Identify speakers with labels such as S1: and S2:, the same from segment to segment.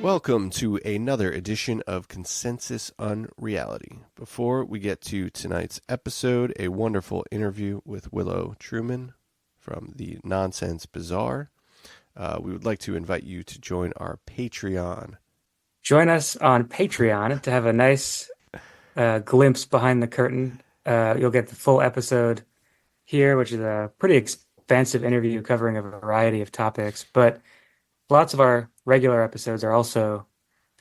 S1: Welcome to another edition of Consensus Unreality. Before we get to tonight's episode, a wonderful interview with Willow Trueman from the Nonsense Bazaar. We would like to invite you to join our Patreon.
S2: Join us on Patreon to have a nice glimpse behind the curtain. You'll get the full episode here, which is a pretty expansive interview covering a variety of topics. But lots of our regular episodes are also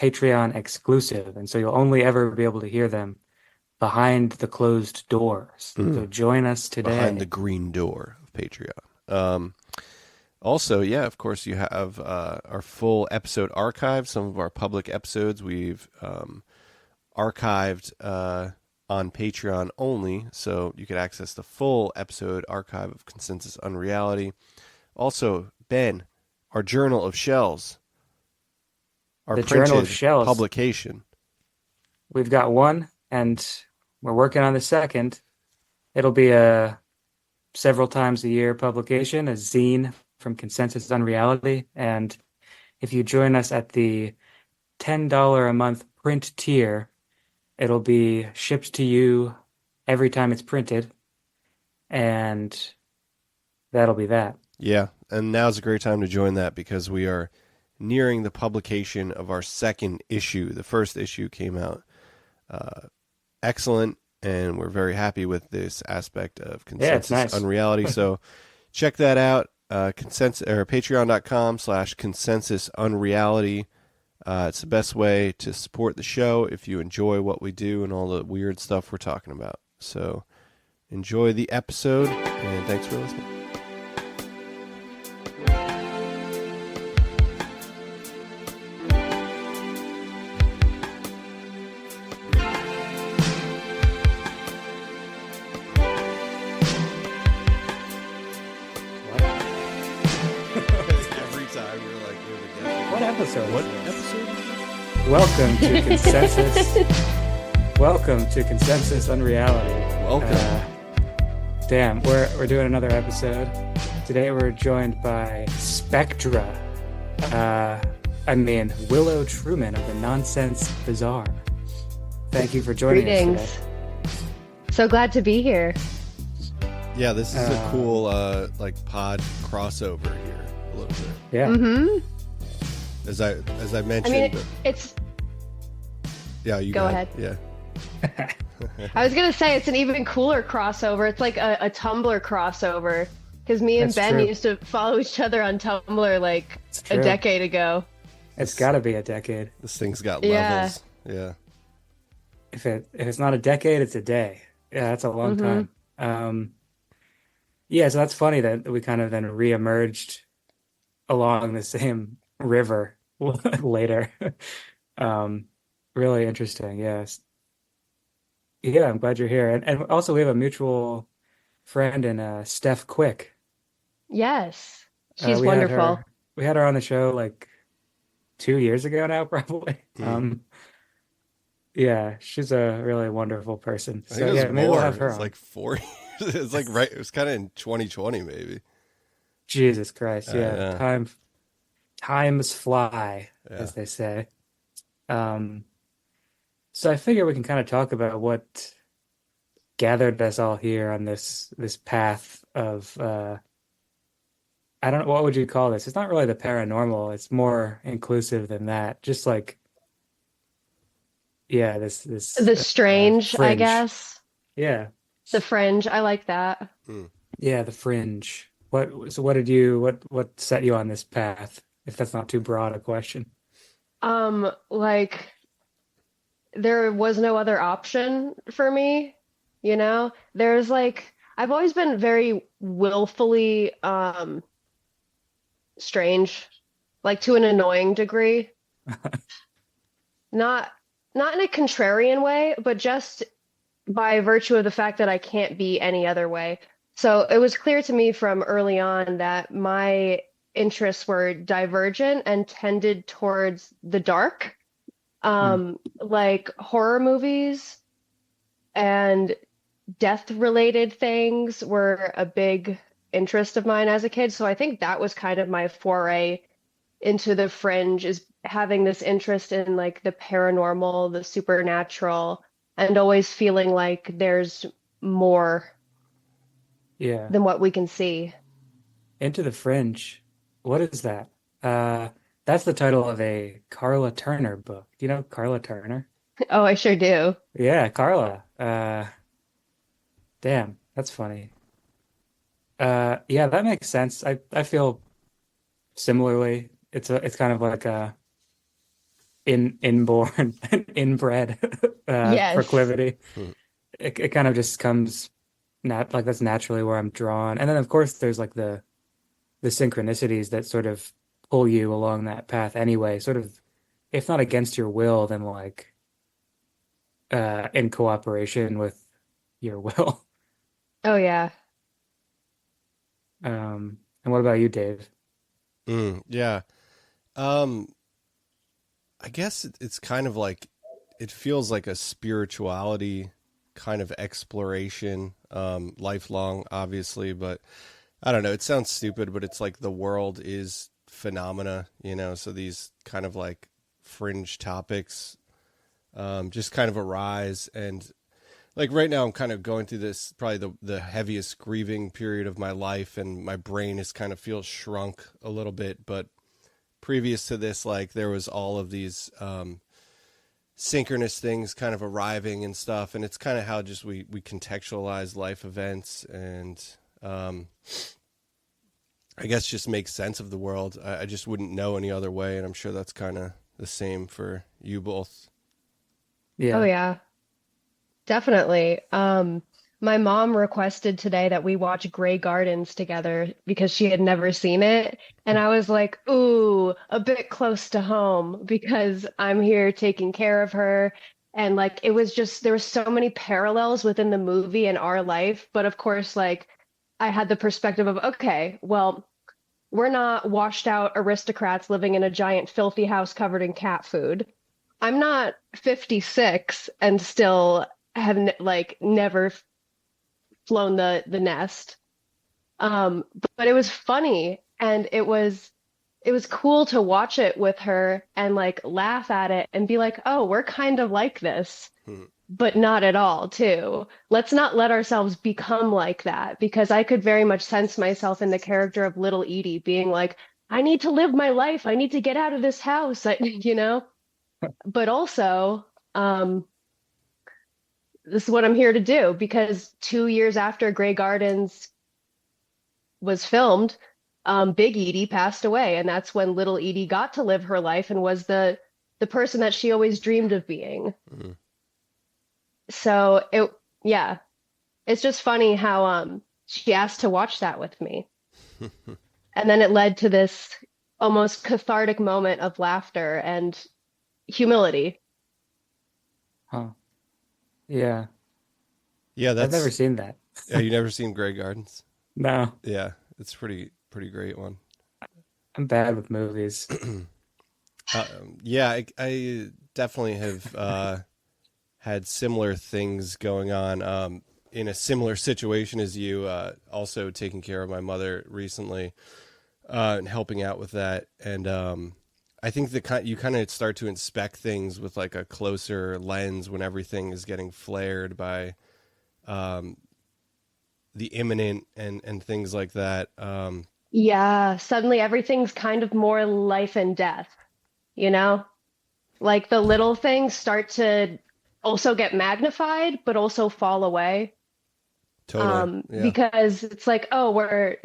S2: Patreon exclusive, and so you'll only ever be able to hear them behind the closed doors. So join us today.
S1: Behind the green door of Patreon. Also, yeah, of course, you have our full episode archive. Some of our public episodes we've archived on Patreon only, so you can access the full episode archive of Consensus Unreality. Also, Ben, our Journal of Shells, our
S2: The Journal of
S1: printed
S2: Shells.
S1: publication.
S2: We've got one, and we're working on the second. It'll be a several times a year publication, a zine from Consensus Unreality. And if you join us at the $10 a month print tier, it'll be shipped to you every time it's printed. And that'll be that.
S1: Yeah, and now's a great time to join that because we are nearing the publication of our second issue. The first issue came out excellent, and we're very happy with this aspect of Consensus
S2: nice.
S1: Unreality. So check that out. Patreon.com/consensus unreality. It's the best way to support the show if you enjoy what we do and all the weird stuff we're talking about. So enjoy the episode, and thanks for listening. What episode?
S2: Welcome to Consensus. Welcome to Consensus Unreality.
S1: Welcome.
S2: Damn, we're doing another episode. Today we're joined by Spectra. Willow Trueman of the Nonsense Bazaar. Thank you for joining
S3: Greetings.
S2: us today.
S3: So glad to be here.
S1: Yeah, this is a cool pod crossover here a little bit.
S2: Yeah.
S3: Mm-hmm.
S1: As I mentioned,
S3: It's.
S1: yeah, you
S3: Go ahead.
S1: Yeah.
S3: I was gonna say it's an even cooler crossover. It's like a Tumblr crossover because me and
S2: That's
S3: Ben
S2: true.
S3: used to follow each other on Tumblr like
S2: It's
S3: a
S2: true.
S3: decade ago.
S2: It's got to be a decade.
S1: This thing's got
S3: Yeah.
S1: levels. Yeah.
S2: If it's not a decade, it's a day. Yeah, that's a long
S3: Mhm.
S2: time. Yeah, so that's funny that we kind of then reemerged along the same river later. Really interesting. Yes. Yeah, I'm glad you're here. And also we have a mutual friend in Steph Quick.
S3: Yes, she's
S2: We had
S3: wonderful.
S2: we had her on the show like 2 years ago now, probably. Yeah, she's a really wonderful person.
S1: I
S2: So
S1: think it was
S2: yeah, maybe
S1: more.
S2: we'll have her
S1: It's
S2: on.
S1: like 4 years. It's like right. It was kind of in 2020, maybe.
S2: Jesus Christ, yeah.
S1: Yeah.
S2: Times fly,
S1: Yeah.
S2: as they say. So I figure we can kind of talk about what gathered us all here on this path of I don't know, what would you call this? It's not really the paranormal, it's more inclusive than that. Just like this
S3: The strange, I
S2: fringe.
S3: guess.
S2: Yeah.
S3: The fringe. I like that.
S2: Yeah, the fringe. What set you on this path, if that's not too broad a question?
S3: Like there was no other option for me, you know? There's like I've always been very willfully strange, like to an annoying degree. Not in a contrarian way, but just by virtue of the fact that I can't be any other way. So it was clear to me from early on that my interests were divergent and tended towards the dark, like horror movies and death-related things were a big interest of mine as a kid. So I think that was kind of my foray into the fringe, is having this interest in like the paranormal, the supernatural, and always feeling like there's more
S2: Yeah.
S3: than what we can see.
S2: Into the Fringe. What is that? That's the title of a Carla Turner book. Do you know Carla Turner?
S3: Oh, I sure do.
S2: Yeah, Carla. Damn, that's funny. Yeah, that makes sense. I feel similarly. It's kind of like a inborn inbred
S3: Yes.
S2: proclivity. It kind of just comes like that's naturally where I'm drawn. And then of course there's like the synchronicities that sort of pull you along that path anyway, sort of if not against your will, then like in cooperation with your will.
S3: Oh, yeah.
S2: And what about you, Dave?
S1: Yeah. Um, I guess it's kind of like, it feels like a spirituality kind of exploration, lifelong, obviously, but I don't know. It sounds stupid, but it's like the world is phenomena, so these kind of like fringe topics, just kind of arise. And like right now I'm kind of going through this, probably the heaviest grieving period of my life, and my brain is kind of feels shrunk a little bit. But previous to this, like there was all of these, synchronous things kind of arriving and stuff. And it's kind of how just we contextualize life events, and, I guess just make sense of the world. I just wouldn't know any other way. And I'm sure that's kind of the same for you both.
S3: Oh,
S2: Yeah.
S3: yeah. Definitely. My mom requested today that we watch Grey Gardens together because she had never seen it. And I was like, ooh, a bit close to home because I'm here taking care of her. And like, it was just, there were so many parallels within the movie and our life. But of course, like, I had the perspective of, okay, well, we're not washed out aristocrats living in a giant filthy house covered in cat food. I'm not 56 and still have like never flown the nest. But it was funny and it was cool to watch it with her and like laugh at it and be like, "Oh, we're kind of like this."
S1: Hmm.
S3: But not at all, too. Let's not let ourselves become like that because I could very much sense myself in the character of little Edie being like, I need to live my life. I need to get out of this house, But also, um, this is what I'm here to do because 2 years after Grey Gardens was filmed, Big Edie passed away, and that's when little Edie got to live her life and was the person that she always dreamed of being.
S1: Hmm.
S3: So yeah, it's just funny how she asked to watch that with me. And then it led to this almost cathartic moment of laughter and humility.
S2: Huh. Yeah.
S1: Yeah,
S2: I've never seen that.
S1: yeah, you never seen Grey Gardens?
S2: No,
S1: Yeah, it's pretty great one.
S2: I'm bad with movies.
S1: Yeah, I definitely have had similar things going on, in a similar situation as you, also taking care of my mother recently, and helping out with that. And I think you kind of start to inspect things with like a closer lens when everything is getting flared by, um, the imminent and things like that.
S3: Yeah, suddenly everything's kind of more life and death, you know? Like the little things start to also get magnified, but also fall away.
S1: Totally. Yeah.
S3: Because it's like, oh, we're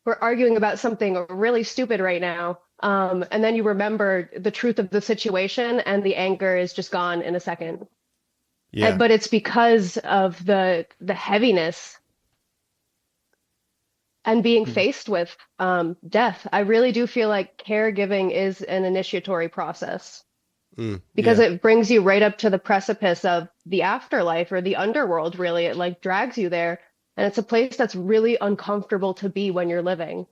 S3: arguing about something really stupid right now. And then you remember the truth of the situation and the anger is just gone in a second.
S1: Yeah.
S3: But it's because of the heaviness and being
S2: Hmm.
S3: faced with death. I really do feel like caregiving is an initiatory process because
S1: Yeah.
S3: it brings you right up to the precipice of the afterlife or the underworld, really. It like drags you there. And it's a place that's really uncomfortable to be when you're living.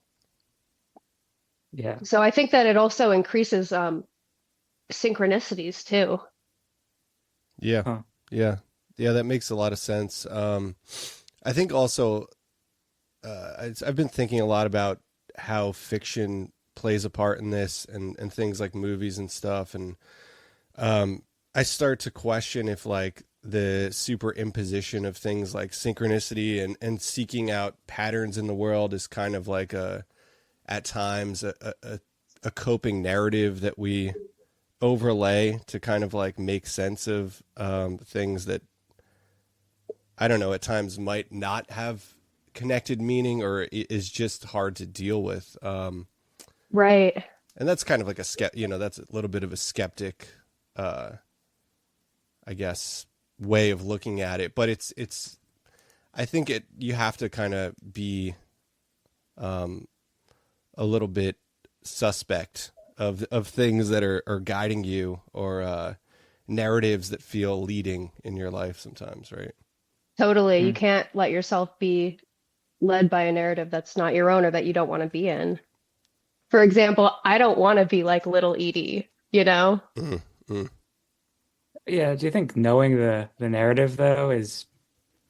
S2: Yeah.
S3: So I think that it also increases synchronicities too.
S1: Yeah.
S2: Huh.
S1: Yeah. Yeah. That makes a lot of sense. I think also, I've been thinking a lot about how fiction plays a part in this, and things like movies and stuff. And I start to question if like the superimposition of things like synchronicity and seeking out patterns in the world is kind of like at times a coping narrative that we overlay to kind of like make sense of things that, I don't know, at times might not have connected meaning or is just hard to deal with.
S3: Right.
S1: And that's kind of like that's a little bit of a skeptic, I guess, way of looking at it. But I think you have to kind of be a little bit suspect of things that are guiding you, or narratives that feel leading in your life sometimes, right?
S3: Totally. You can't let yourself be led by a narrative that's not your own or that you don't want to be in. For example, I don't want to be like little Edie, you know?
S2: Yeah, do you think knowing the narrative though is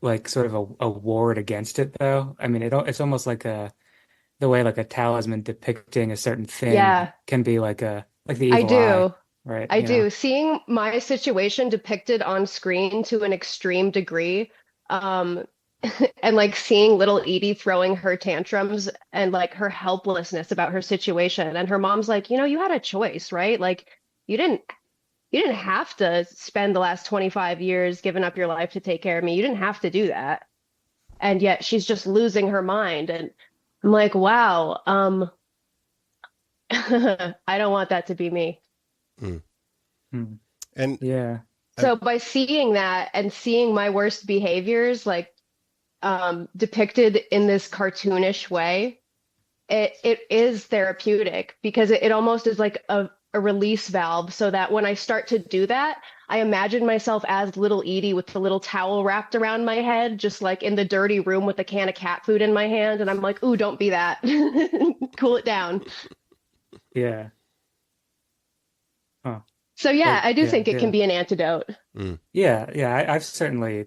S2: like sort of a ward against it though? I mean, it's almost like the way like a talisman depicting a certain thing
S3: Yeah,
S2: can be like the
S3: I
S2: evil eye,
S3: do.
S2: right?
S3: I do. Seeing my situation depicted on screen to an extreme degree, um, and like seeing little Edie throwing her tantrums and like her helplessness about her situation. And her mom's like, you had a choice, right? Like you didn't you didn't have to spend the last 25 years giving up your life to take care of me. You didn't have to do that. And yet she's just losing her mind. And I'm like, wow, I don't want that to be me.
S1: Mm.
S2: Hmm.
S1: And
S2: Yeah.
S3: So by seeing that and seeing my worst behaviors like depicted in this cartoonish way, it is therapeutic because it almost is like a release valve so that when I start to do that, I imagine myself as little Edie with the little towel wrapped around my head, just like in the dirty room with a can of cat food in my hand. And I'm like, ooh, don't be that. Cool it down.
S2: Yeah. Huh.
S3: So yeah, I do
S2: Yeah,
S3: think it can
S2: yeah.
S3: be an antidote.
S1: Mm.
S2: Yeah, I've certainly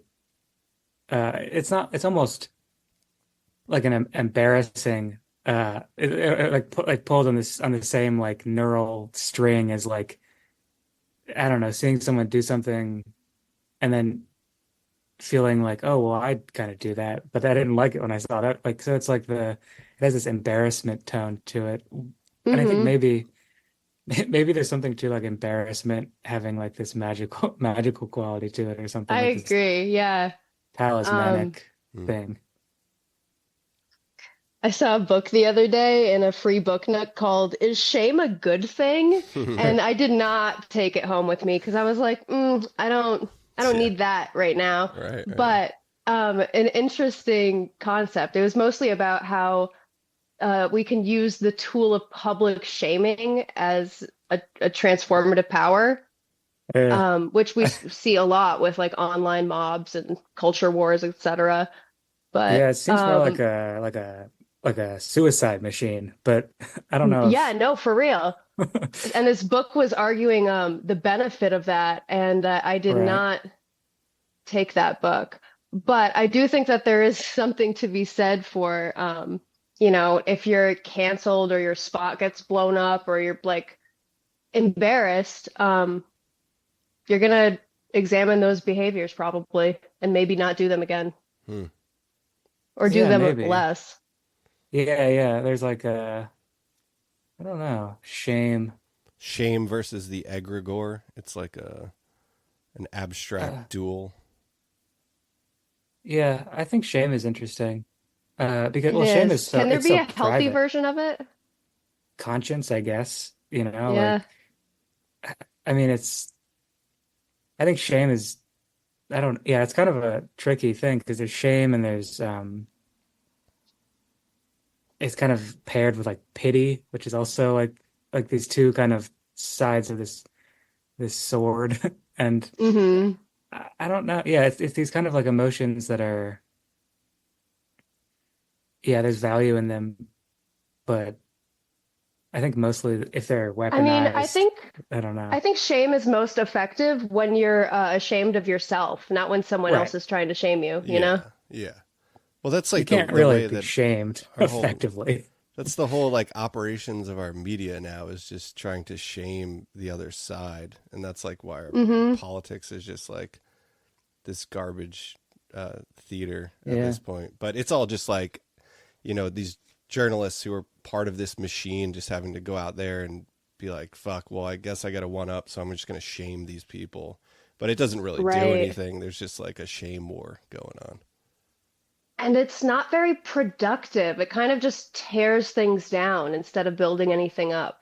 S2: it's almost like an embarrassing like pulled on the same like neural string as like I don't know, seeing someone do something and then feeling like, oh well, I'd kind of do that, but I didn't like it when I saw that. Like so it's like it has this embarrassment tone to it. And I think
S3: Hmm.
S2: maybe there's something to like embarrassment having like this magical quality to it or something
S3: I
S2: like this
S3: agree. Yeah. Um,
S2: talismanic
S1: Mm.
S2: thing.
S3: I saw a book the other day in a free book nook called "Is Shame a Good Thing?" And I did not take it home with me because I was like, I don't
S1: Yeah.
S3: need that right now.
S1: Right.
S3: But an interesting concept. It was mostly about how we can use the tool of public shaming as a transformative power,
S2: Uh,
S3: which we see a lot with like online mobs and culture wars, etc.
S2: yeah,
S3: But
S2: it seems more like a suicide machine, but I don't know
S3: yeah,
S2: if
S3: no, for real. And this book was arguing the benefit of that, and I did
S2: right.
S3: not take that book. But I do think that there is something to be said for, if you're canceled or your spot gets blown up or you're like embarrassed, you're gonna examine those behaviors probably and maybe not do them again
S1: Hmm.
S3: or do
S2: Yeah,
S3: them
S2: maybe.
S3: less.
S2: Yeah. There's like I don't know, shame.
S1: Shame versus the egregore. It's like an
S2: Uh,
S1: abstract duel.
S2: yeah, I think shame is interesting. Because
S3: It
S2: well, shame
S3: is.
S2: is
S3: Can there
S2: it's
S3: be
S2: so
S3: a healthy
S2: private.
S3: version of it?
S2: Conscience, I guess,
S3: Yeah.
S2: like I mean I think shame is I don't yeah, it's kind of a tricky thing because there's shame and there's it's kind of paired with like pity, which is also like these two kind of sides of this sword. And
S3: Hmm.
S2: I don't know. Yeah, it's these kind of like emotions that are yeah, there's value in them, but I think mostly if they're
S3: I mean,
S2: weaponized, I don't know.
S3: I think shame is most effective when you're ashamed of yourself, not when someone else
S2: Right.
S3: is trying to shame you, you know?
S1: Yeah. Yeah. Well, that's
S2: You
S1: like the
S2: can't
S1: the
S2: really
S1: way
S2: be
S1: that
S2: shamed
S1: our whole
S2: effectively.
S1: That's the whole like operations of our media now is just trying to shame the other side, and that's like why our
S3: Hmm.
S1: politics is just like this garbage theater at
S2: Yeah.
S1: this point. But it's all just like, these journalists who are part of this machine just having to go out there and be like, fuck, well, I guess I got to one up, so I'm just going to shame these people. But it doesn't really do
S3: Right.
S1: anything. There's just like a shame war going on.
S3: And it's not very productive. It kind of just tears things down instead of building anything up,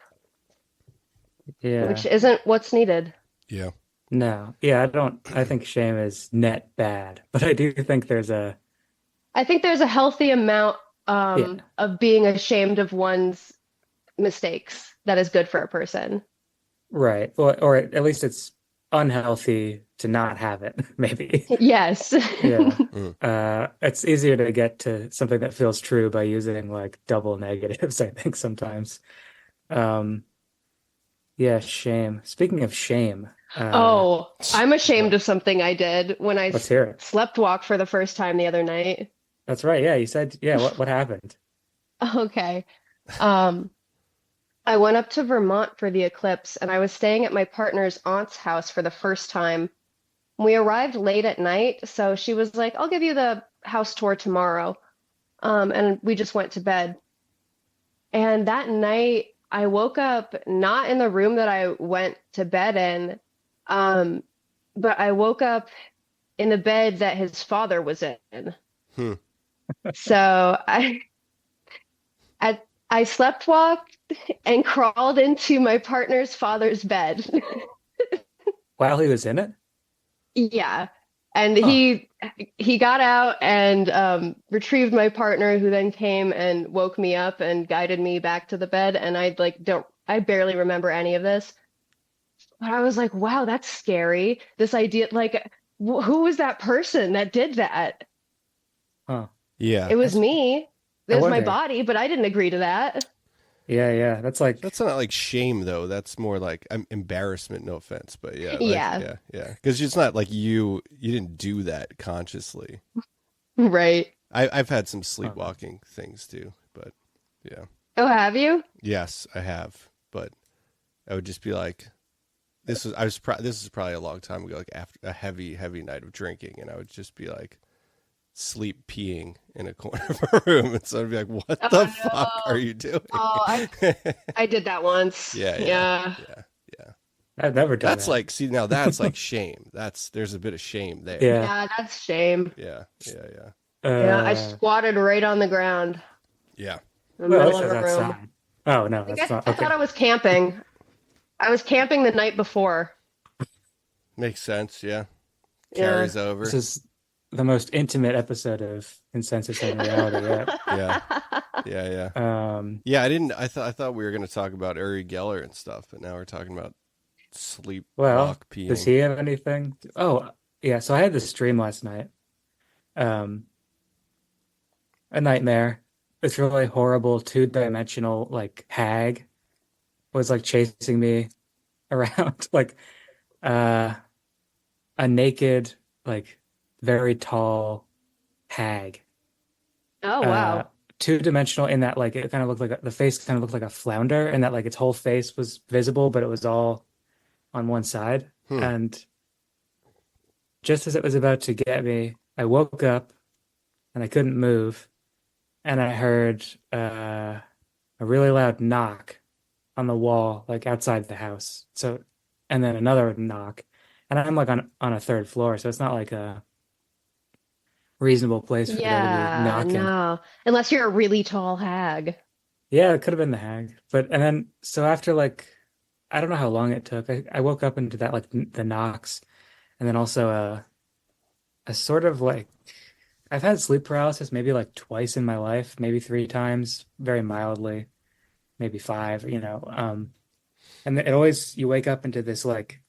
S3: which
S2: Yeah.
S3: isn't what's needed.
S1: Yeah.
S2: No. Yeah, I think shame is net bad, but I do think there's a
S3: I think there's a healthy amount
S2: yeah.
S3: of being ashamed of one's mistakes that is good for a person.
S2: Right. Or at least it's unhealthy to not have it, maybe.
S3: Yes.
S2: Yeah.
S1: Mm.
S2: It's easier to get to something that feels true by using like double negatives, I think sometimes. Um, yeah, shame. Speaking of shame,
S3: Oh, I'm ashamed of something I did when I
S2: let's hear it.
S3: slept walk for the first time the other night.
S2: That's right. Yeah, you said, yeah, what happened?
S3: Okay. Um, I went up to Vermont for the eclipse, and I was staying at my partner's aunt's house for the first time. We arrived late at night, so she was like, I'll give you the house tour tomorrow. And we just went to bed. And that night, I woke up not in the room that I went to bed in, um, but I woke up in the bed that his father was in.
S1: Hmm.
S3: So I, I slept walked and crawled into my partner's father's bed.
S2: While he was in it?
S3: Yeah. And
S2: Huh.
S3: he got out and retrieved my partner, who then came and woke me up and guided me back to the bed. And I barely remember any of this. But I was like, wow, that's scary. This idea, like, who was that person that did that?
S2: Huh.
S1: Yeah.
S3: It was me. It
S2: I
S3: was my
S2: wonder.
S3: body, but I didn't agree to that.
S2: Yeah. That's like,
S1: That's not like shame though. That's more like embarrassment. No offense, but yeah, like
S3: Yeah,
S1: yeah. Because it's not like you didn't do that consciously.
S3: right.
S1: I've had some
S2: huh.
S1: sleepwalking things too, but yeah,
S3: Oh, have you?
S1: yes, I have. But I would just be like, this is probably a long time ago, like after a heavy night of drinking, and I would just be like sleep peeing in a corner of a room, and so I'd be like, what
S3: Oh
S1: the
S3: no.
S1: fuck are you doing?
S3: Oh, I did that once.
S1: Yeah.
S3: Yeah.
S2: I've never done
S1: That's
S2: that.
S1: like, see, now that's like shame. There's a bit of shame there.
S2: Yeah.
S3: Yeah, that's shame.
S1: Yeah.
S3: Yeah, I
S2: Uh,
S3: squatted right on the ground
S1: Yeah.
S3: in the
S2: well, at
S3: middle
S2: least
S3: of
S2: that's
S3: a room.
S2: outside. Oh no,
S3: I
S2: that's
S3: guess
S2: not
S3: I thought
S2: okay.
S3: I was camping. I was camping the night before.
S1: Makes sense. Yeah.
S3: Yeah.
S1: Carries over.
S2: This is the most intimate episode of Consensus and Reality yet.
S1: Yeah.
S2: Um,
S1: Yeah. I thought we were going to talk about Uri Geller and stuff, but now we're talking about
S2: well,
S1: sleepwalk
S2: does
S1: peeing.
S2: he have anything? Oh, yeah. So I had this dream last night. Um, a nightmare. This really horrible two-dimensional like hag was like chasing me around, like uh, a naked, like very tall hag.
S3: Oh,
S2: Uh,
S3: wow.
S2: two-dimensional in that like it kind of looked like the face kind of looked like a flounder, and that like its whole face was visible, but it was all on one side.
S1: Hmm.
S2: And just as it was about to get me, I woke up and I couldn't move, and I heard a really loud knock on the wall, like outside the house. So, and then another knock, and I'm like on a third floor, so it's not like a reasonable place for there to be
S3: Yeah,
S2: knocking.
S3: no. Unless you're a really tall hag.
S2: Yeah, it could have been the hag, but and then so after like I don't know how long it took. I woke up into that like the knocks, and then also a sort of like I've had sleep paralysis maybe like twice in my life, maybe three times, very mildly, maybe five, you know. And it always you wake up into this like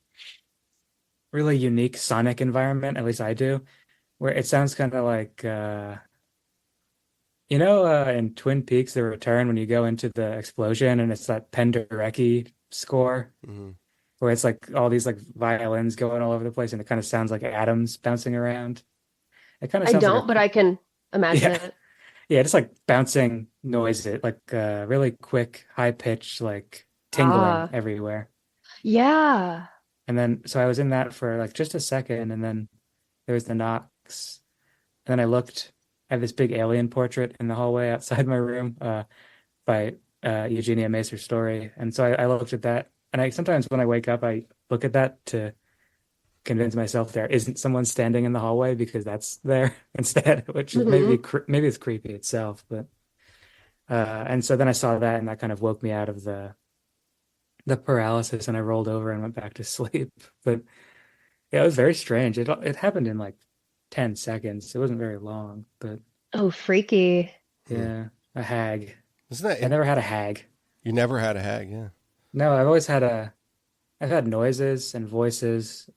S2: really unique sonic environment, at least I do, where it sounds kind of like in Twin Peaks: The Return when you go into the explosion and it's that Penderecki score
S1: Hmm.
S2: where it's like all these like violins going all over the place and it kind of sounds like atoms bouncing around. It kind of
S3: I
S2: sounds
S3: don't,
S2: like
S3: but
S2: a
S3: I can imagine
S2: yeah.
S3: it.
S2: Yeah, just like bouncing noises, like really quick, high pitch, like tingling
S3: Ah,
S2: everywhere.
S3: yeah.
S2: And then so I was in that for like just a second, and then there was the knocks. And then I looked at this big alien portrait in the hallway outside my room, by Eugenia Macer Story. And so I looked at that. And I sometimes when I wake up, I look at that to convince myself there isn't someone standing in the hallway because that's there instead, which is
S3: Hmm.
S2: maybe it's creepy itself. But and so then I saw that, and that kind of woke me out of the paralysis, and I rolled over and went back to sleep. But yeah, it was very strange. It happened in like 10 seconds. It wasn't very long, but
S3: Oh, freaky.
S1: Hmm.
S2: yeah, a hag.
S1: Isn't that
S2: I
S1: it?
S2: never had a hag.
S1: You never had a hag, yeah.
S2: No, I've had noises and voices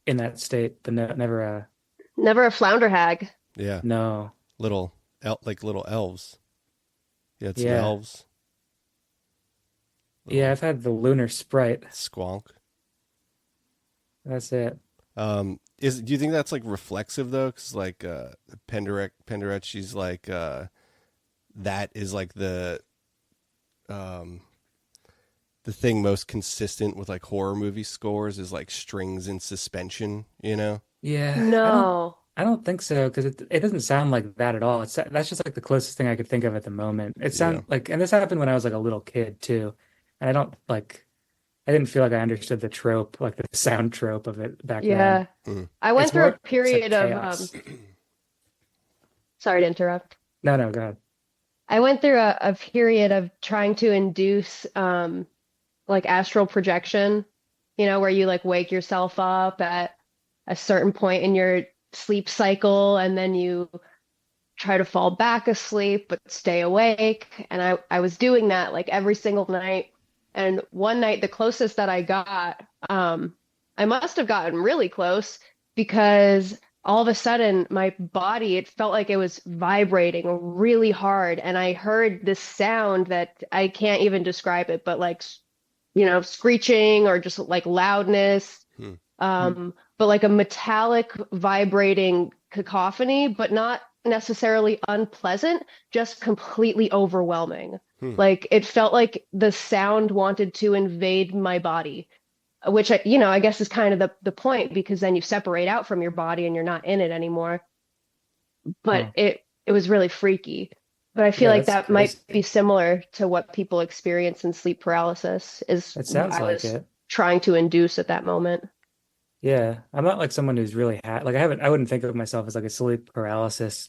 S2: in that state, but no, never
S3: Never a flounder hag.
S1: Yeah.
S2: no.
S1: Like little elves. You had some
S2: Yeah.
S1: elves.
S2: Yeah,
S1: Little
S2: I've had the lunar sprite.
S1: squonk.
S2: That's it.
S1: Do you think that's like reflexive though? Because like Penderecki's like that is like um the thing most consistent with like horror movie scores is like strings in suspension, you know?
S2: Yeah,
S3: No.
S2: I don't think so because it doesn't sound like that at all. It's that's just like the closest thing I could think of at the moment. It
S1: Yeah.
S2: sound like, and this happened when I was like a little kid too, and I didn't feel like I understood the trope, like the sound trope of it back then.
S3: Yeah.
S1: Mm.
S3: I went
S2: It's
S3: through a
S2: more just like
S3: period of
S2: chaos.
S3: sorry to interrupt.
S2: No, no, go ahead.
S3: I went through a period of trying to induce like astral projection, where you like wake yourself up at a certain point in your sleep cycle and then you try to fall back asleep but stay awake. And I was doing that like every single night. And one night, the closest that I got, I must have gotten really close because all of a sudden my body, it felt like it was vibrating really hard. And I heard this sound that I can't even describe it, but like, screeching or just like loudness,
S1: Hmm.
S3: but like a metallic vibrating cacophony, but not necessarily unpleasant, just completely overwhelming.
S1: Hmm.
S3: Like it felt like the sound wanted to invade my body, which I guess is kind of the point because then you separate out from your body and you're not in it anymore. But
S2: Huh.
S3: it was really freaky. But I feel
S2: Yeah,
S3: like
S2: that's
S3: that might be
S2: crazy.
S3: similar to what people experience in sleep paralysis, is
S2: It
S3: what
S2: sounds
S3: I
S2: like
S3: was
S2: it.
S3: trying to induce at that moment.
S2: Yeah, I'm not like someone who's really had like I wouldn't think of myself as like a sleep paralysis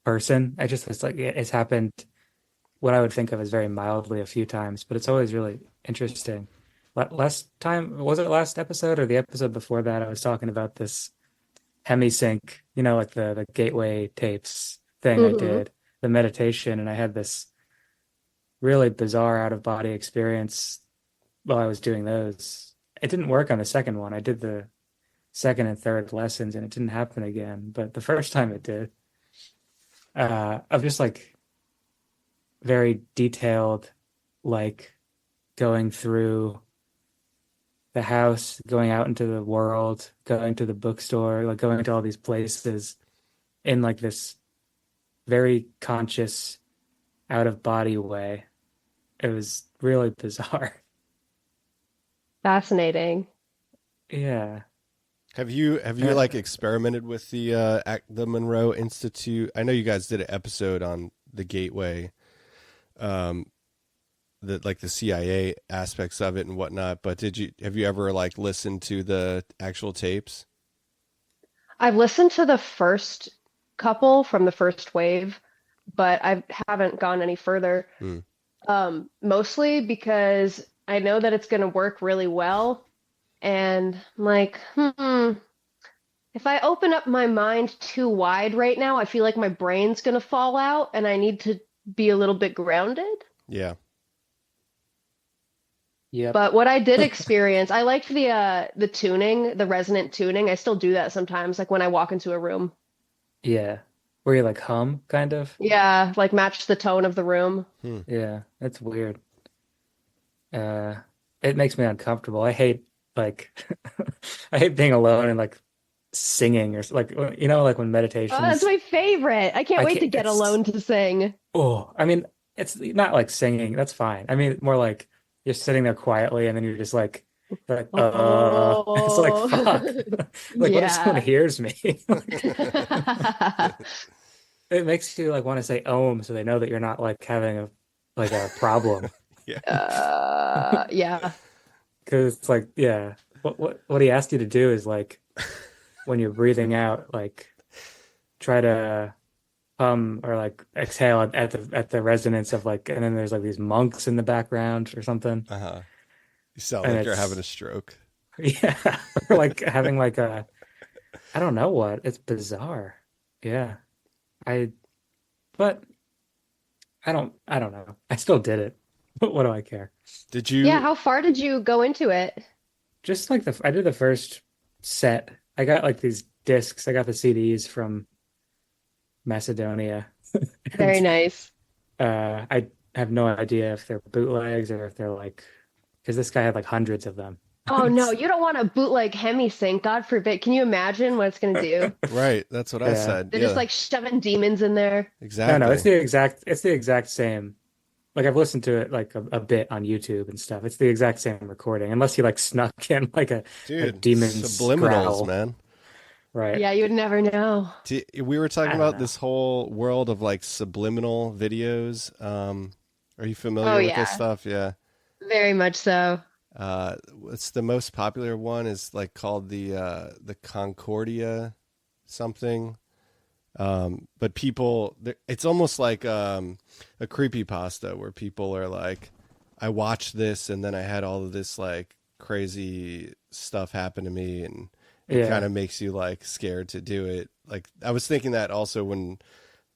S2: person. It's like it's happened what I would think of as very mildly a few times, but it's always really interesting. Last time, was it last episode or the episode before that? I was talking about this hemisync, like the gateway tapes thing I
S3: Hmm.
S2: did, the meditation, and I had this really bizarre out of body experience while I was doing those. It didn't work on the second one. I did the second and third lessons, and it didn't happen again. But the first time it did, of just like very detailed, like going through the house, going out into the world, going to the bookstore, like going to all these places in like this very conscious, out of body way. It was really bizarre.
S3: Fascinating.
S2: Yeah.
S1: Have you like experimented with the Monroe Institute? I know you guys did an episode on the Gateway, um, the CIA aspects of it and whatnot. But have you ever like listened to the actual tapes?
S3: I've listened to the first couple from the first wave, but I haven't gone any further.
S1: Hmm.
S3: Mostly because I know that it's going to work really well. And I'm like, if I open up my mind too wide right now, I feel like my brain's going to fall out and I need to be a little bit grounded.
S1: Yeah.
S2: Yep.
S3: But what I did experience, I liked the tuning, the resonant tuning. I still do that sometimes, like when I walk into a room.
S2: Yeah. Where you like hum, kind of?
S3: Yeah, like match the tone of the room.
S1: Hmm.
S2: Yeah. That's weird. Uh, it makes me uncomfortable. I hate like I hate being alone and like singing or like like when
S3: Oh, that's
S2: meditations.
S3: my favorite. I can't
S2: I
S3: wait to
S2: can't.
S3: get
S2: It's
S3: alone to sing.
S2: oh, I mean, it's not like singing. That's fine. I mean, more like you're sitting there quietly and then you're just like, it's like
S3: Oh,
S2: fuck. Like, what if someone
S3: yeah.
S2: hears me? It makes you like want to say "Om" so they know that you're not like having a problem.
S1: Yeah.
S3: Yeah.
S2: Because it's like, yeah, what he asked you to do is like when you're breathing out, like try to hum or like exhale at the resonance of like, and then there's like these monks in the background or something,
S1: Uh-huh. You sound
S2: and
S1: like you're having
S2: it's
S1: a stroke.
S2: yeah, or like having like a I don't know what. It's bizarre. Yeah, I but I don't know. I still did it. What do I care?
S1: Did
S3: Yeah,
S1: you?
S3: how far did you go into it?
S2: Just like I did the first set. I got like these discs. I got the CDs from Macedonia,
S3: Very
S2: and
S3: nice.
S2: I have no idea if they're bootlegs or if they're like because this guy had like hundreds of them.
S3: Oh no, you don't want a bootleg Hemi-Sync, God forbid. Can you imagine what it's gonna do?
S1: Right, that's what I
S2: Yeah.
S1: said.
S3: They're just
S1: Yeah,
S3: like shoving demons in there.
S2: No,
S1: exactly.
S2: it's the exact same. Like I've listened to it like a bit on YouTube and stuff. It's the exact same recording, unless he like snuck in like a
S1: Dude,
S2: demon's
S1: subliminals,
S2: growl.
S1: man.
S2: Right.
S3: Yeah, you would never know.
S1: We were talking
S2: I don't
S1: about
S2: know.
S1: this whole world of like subliminal videos. Are you
S3: Oh
S1: familiar with this
S3: yeah,
S1: stuff? Yeah.
S3: very much so.
S1: It's the most popular one is like called the Concordia something. But people, it's almost like a creepypasta where people are like, I watched this and then I had all of this like crazy stuff happen to me, and it kind
S2: Yeah.
S1: of makes you like scared to do it. Like I was thinking that also when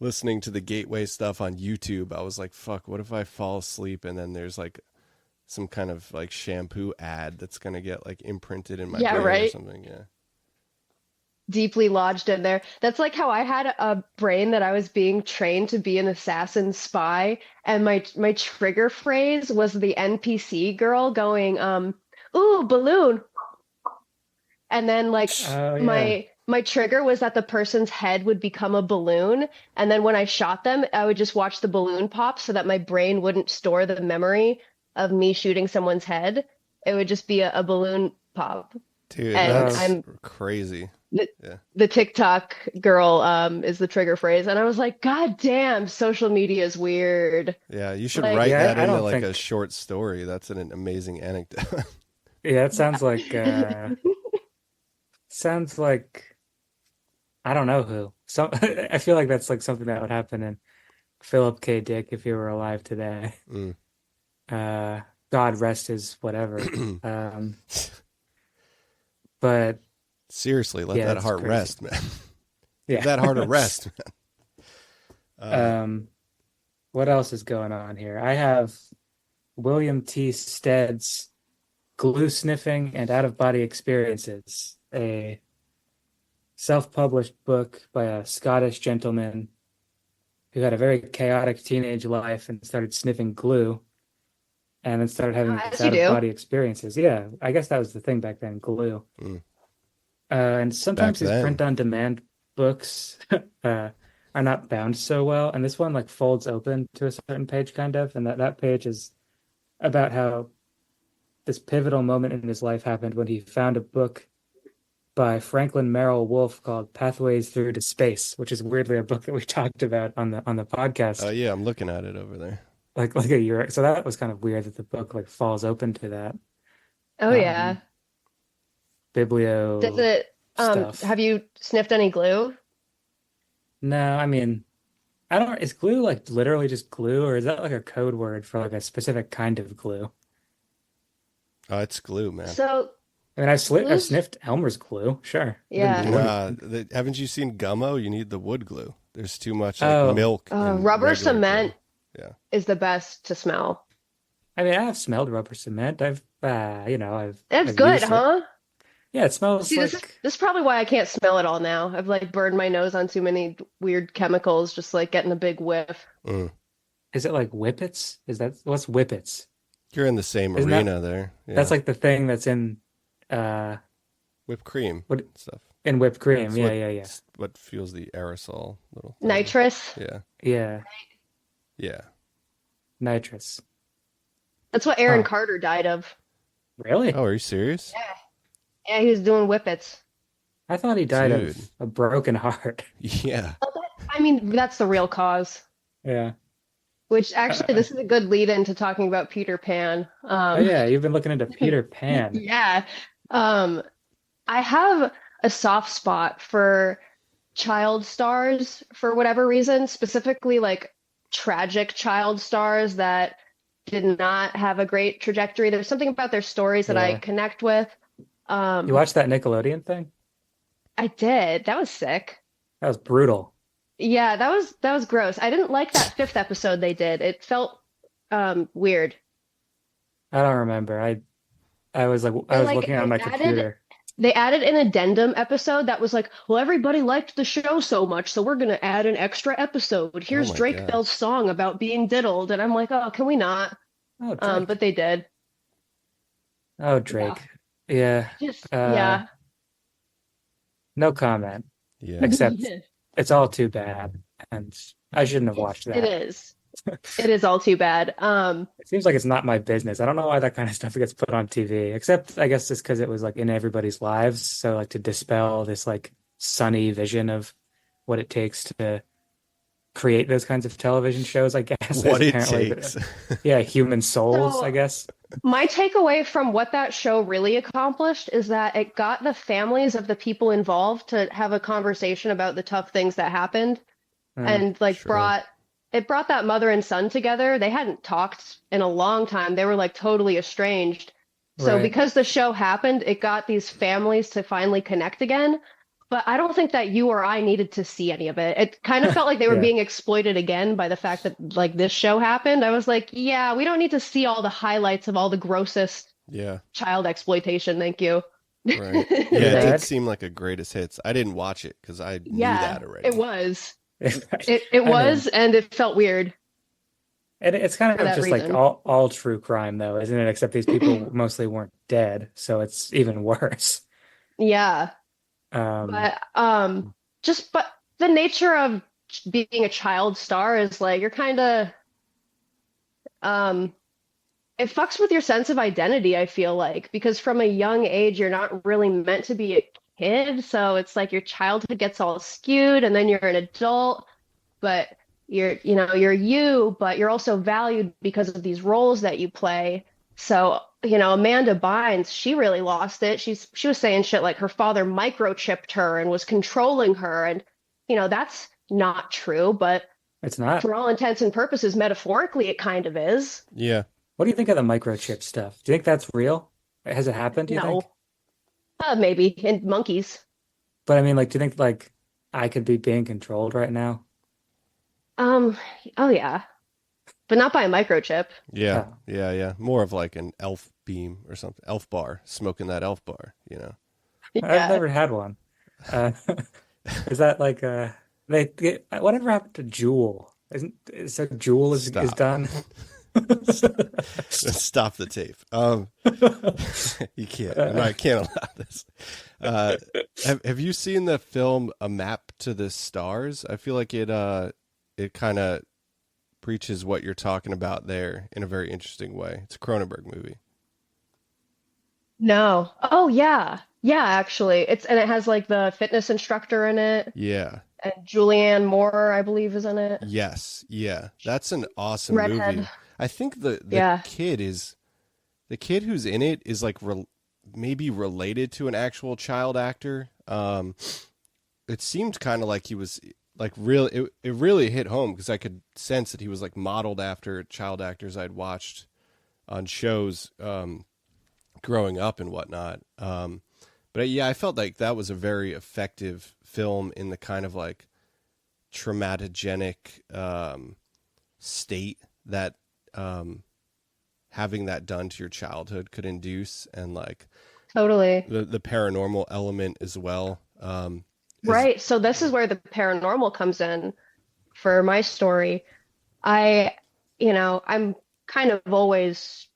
S1: listening to the Gateway stuff on YouTube, I was like, fuck, what if I fall asleep and then there's like some kind of like shampoo ad that's gonna get like imprinted in my
S3: Yeah,
S1: brain or
S3: right.
S1: something? Yeah.
S3: Deeply lodged in there. That's like how I had a brain that I was being trained to be an assassin spy, and my trigger phrase was the NPC girl going, ooh, balloon. And then like
S2: Oh yeah.
S3: my trigger was that the person's head would become a balloon, and then when I shot them, I would just watch the balloon pop so that my brain wouldn't store the memory of me shooting someone's head. It would just be a balloon pop.
S1: Dude,
S3: And
S2: Oh,
S1: that's
S3: I'm
S1: crazy.
S3: the,
S1: Yeah.
S3: the TikTok girl is the trigger phrase. And I was like, God damn, social media is weird.
S1: Yeah, you should
S3: Like,
S1: write
S2: yeah.
S1: that
S2: I
S1: into
S2: don't
S1: like a
S2: think.
S1: short story. That's an amazing anecdote.
S2: Yeah, it sounds like I don't know who. So I feel like that's like something that would happen in Philip K. Dick if he were alive today.
S1: Mm.
S2: Uh, God rest his whatever. Um, but
S1: Seriously, let
S2: yeah,
S1: that
S2: it's
S1: heart
S2: crazy.
S1: rest, man. Give
S2: Yeah.
S1: that heart a rest, man.
S2: What else is going on here? I have William T. Stead's Glue Sniffing and Out of Body Experiences, a self-published book by a Scottish gentleman who had a very chaotic teenage life and started sniffing glue and then started having these
S3: as you do.
S2: out-of-body experiences. Yeah, I guess that was the thing back then, glue.
S1: Mm.
S2: And
S1: Back
S2: sometimes these
S1: then.
S2: print-on-demand books are not bound so well, and this one like folds open to a certain page kind of, and that page is about how this pivotal moment in his life happened when he found a book by Franklin Merrill Wolfe called Pathways Through to Space, which is weirdly a book that we talked about on the
S1: Oh
S2: podcast
S1: yeah, I'm looking at it over there.
S2: like a year. So that was kind of weird that the book like falls open to that
S3: Oh yeah.
S2: um,
S3: Does
S2: biblio
S3: it
S2: stuff.
S3: have you sniffed any glue?
S2: No, I mean, I don't. Is glue like literally just glue, or is that like a code word for like a specific kind of glue?
S1: Oh, it's glue, man.
S3: So
S2: I mean, I've
S3: glue's
S2: sniffed Elmer's glue, sure. I've been
S3: yeah.
S2: doing.
S1: Nah, haven't you seen Gummo? You need the wood glue. There's too much like
S2: Oh,
S1: milk in
S3: Rubber
S1: regular glue.
S3: cement
S1: Yeah.
S3: is the best to smell.
S2: I mean, I have smelled rubber cement.
S3: That's
S2: I've
S3: good,
S2: used it.
S3: huh?
S2: Yeah, it smells
S3: See,
S2: like.
S3: this is probably why I can't smell it all now. I've like burned my nose on too many weird chemicals, just like getting a big whiff.
S1: Mm.
S2: Is it like whippets? Is that what's whippets?
S1: You're in the same
S2: Isn't that
S1: arena there.
S2: that's
S1: Yeah.
S2: like the thing that's in uh
S1: Whipped cream
S2: what
S1: stuff.
S2: And whipped cream.
S1: It's
S2: Yeah.
S1: what fuels the aerosol little thing.
S3: Nitrous.
S1: Yeah.
S2: Yeah.
S1: Yeah.
S2: Nitrous.
S3: That's what Aaron
S2: Huh.
S3: Carter died of.
S2: Really?
S1: Oh, are you serious?
S3: Yeah, he was doing whippets.
S2: I thought he died
S1: Dude.
S2: of a broken heart.
S1: Yeah.
S3: I mean, that's the real cause.
S2: Yeah.
S3: Which actually, this is a good lead into talking about Peter Pan.
S2: Oh yeah, you've been looking into Peter Pan.
S3: Yeah. I have a soft spot for child stars for whatever reason, specifically like tragic child stars that did not have a great trajectory. There's something about their stories that I
S2: Yeah.
S3: connect with.
S2: You watched that Nickelodeon thing?
S3: I did. That was sick.
S2: That was brutal.
S3: Yeah, that was gross. I didn't like that fifth episode they did. It felt weird.
S2: I don't remember. I was like I
S3: They
S2: was
S3: like
S2: looking on my computer.
S3: they added an addendum episode that was like, well, everybody liked the show so much, so we're gonna add an extra episode. Here's
S1: my
S3: Drake
S1: God.
S3: Bell's song about being diddled, and I'm like, oh, can we not?
S2: Oh, Drake.
S3: But they did.
S2: Oh, Drake. Yeah.
S3: Just
S2: Uh, No comment.
S1: Yeah.
S2: Except it's all too bad, and I shouldn't have watched that.
S3: It is. It is all too bad.
S2: It seems like it's not my business. I don't know why that kind of stuff gets put on TV, except I guess just because it was like in everybody's lives. So like to dispel this like sunny vision of what it takes to create those kinds of television shows, I guess.
S1: What
S2: is
S1: it
S2: apparently
S1: takes.
S2: yeah, human souls,
S3: So-
S2: I guess.
S3: My takeaway from what that show really accomplished is that it got the families of the people involved to have a conversation about the tough things that happened, and like
S1: sure.
S3: brought that mother and son together. They hadn't talked in a long time. They were like totally estranged. So
S2: Right.
S3: because the show happened, it got these families to finally connect again. But I don't think that you or I needed to see any of it. It kind of felt like they were
S2: Yeah.
S3: being exploited again by the fact that like this show happened. I was like, yeah, we don't need to see all the highlights of all the grossest
S1: Yeah.
S3: child exploitation. Thank you.
S1: Right. Yeah, it
S2: Yeah.
S1: did seem like a greatest hits. I didn't watch it because I knew
S3: Yeah,
S1: that already.
S3: it was.
S2: It,
S3: It
S2: I
S3: was, and it felt weird.
S2: it's kind
S3: For
S2: of
S3: that
S2: just like
S3: reason.
S2: all true crime, though, isn't it? Except these people mostly weren't dead, so it's even worse.
S3: Yeah.
S2: Um,
S3: But but the nature of being a child star is like you're kind of it fucks with your sense of identity, I feel like, because from a young age you're not really meant to be a kid, so it's like your childhood gets all skewed and then you're an adult, but you're you, but you're also valued because of these roles that you play. So, Amanda Bynes, she really lost it. She was saying shit like her father microchipped her and was controlling her. And, that's not true, but
S2: it's not.
S3: for all intents and purposes, metaphorically, it kind of is.
S1: Yeah.
S2: What do you think of the microchip stuff? Do you think that's real? Has it happened, do you
S3: No.
S2: think?
S3: Maybe in monkeys.
S2: But I mean, like, do you think like I could be being controlled right now?
S3: Oh yeah, but not by a microchip.
S1: Yeah.
S2: Oh.
S1: Yeah. More of like an elf beam or something. Elf bar. Smoking that elf bar,
S2: I've
S3: Yeah.
S2: never had one. Uh, is that like whatever happened to Jewel? So Jewel is
S1: Stop.
S2: done?
S1: Stop the tape. You can't. I can't allow this. Have you seen the film A Map to the Stars? I feel like it kind of preaches what you're talking about there in a very interesting way. It's a Cronenberg movie.
S3: No. Oh yeah. Yeah, actually. It has like the fitness instructor in it,
S1: Yeah.
S3: and Julianne Moore, I believe, is in it.
S1: Yes. Yeah. That's an awesome
S3: Redhead.
S1: movie. I think the
S3: Yeah.
S1: kid who's in it is like maybe related to an actual child actor. It seemed kind of like he was like it really hit home because I could sense that he was like modeled after child actors I'd watched on shows growing up and whatnot. But yeah, I felt like that was a very effective film in the kind of like traumatogenic state that having that done to your childhood could induce, and like
S3: Totally.
S1: the paranormal element as well.
S3: Right. So this is where the paranormal comes in for my story. I'm kind of always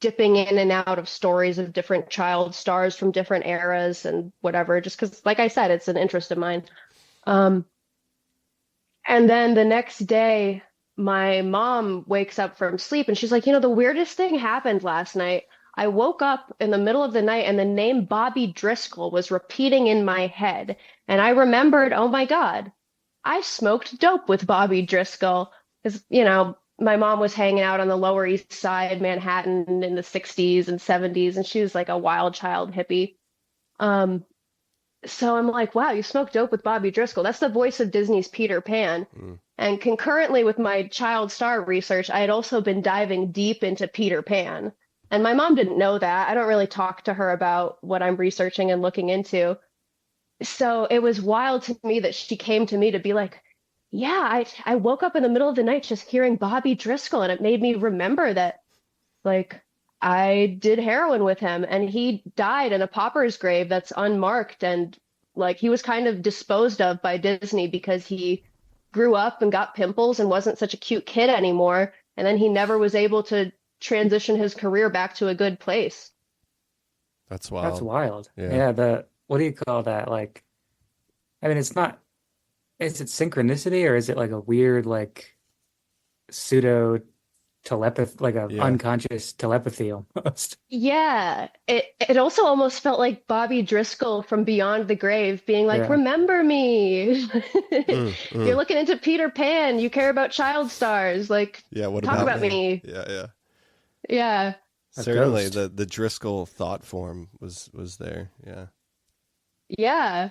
S3: dipping in and out of stories of different child stars from different eras and whatever, just because, like I said, it's an interest of mine. Um, and then the next day, my mom wakes up from sleep and she's like, the weirdest thing happened last night. I woke up in the middle of the night and the name Bobby Driscoll was repeating in my head. And I remembered, oh my God, I smoked dope with Bobby Driscoll. Because, my mom was hanging out on the Lower East Side, Manhattan in the 60s and 70s, and she was like a wild child hippie. Um, so I'm like, wow, you smoked dope with Bobby Driscoll. That's the voice of Disney's Peter Pan.
S1: Mm.
S3: And concurrently with my child star research, I had also been diving deep into Peter Pan. And my mom didn't know that. I don't really talk to her about what I'm researching and looking into. So it was wild to me that she came to me to be like, yeah, I woke up in the middle of the night just hearing Bobby Driscoll, and it made me remember that, like, I did heroin with him, and he died in a pauper's grave that's unmarked, and like he was kind of disposed of by Disney because he grew up and got pimples and wasn't such a cute kid anymore, and then he never was able to transition his career back to a good place.
S1: That's wild.
S2: That's wild.
S1: Yeah.
S2: Yeah, what do you call that? Like, I mean, it's not, is it synchronicity or is it like a weird, like, pseudo telepathy, like a
S1: Yeah.
S2: unconscious telepathy almost?
S3: Yeah, it also almost felt like Bobby Driscoll from Beyond the Grave being like,
S2: Yeah.
S3: "Remember me.
S1: Mm.
S3: You're looking into Peter Pan. You care about child stars. Like,
S1: Yeah, what
S3: talk about
S1: me?
S3: me."
S1: Yeah.
S3: Yeah.
S2: A
S1: Certainly
S2: ghost.
S1: the Driscoll thought form was there. Yeah.
S3: Yeah.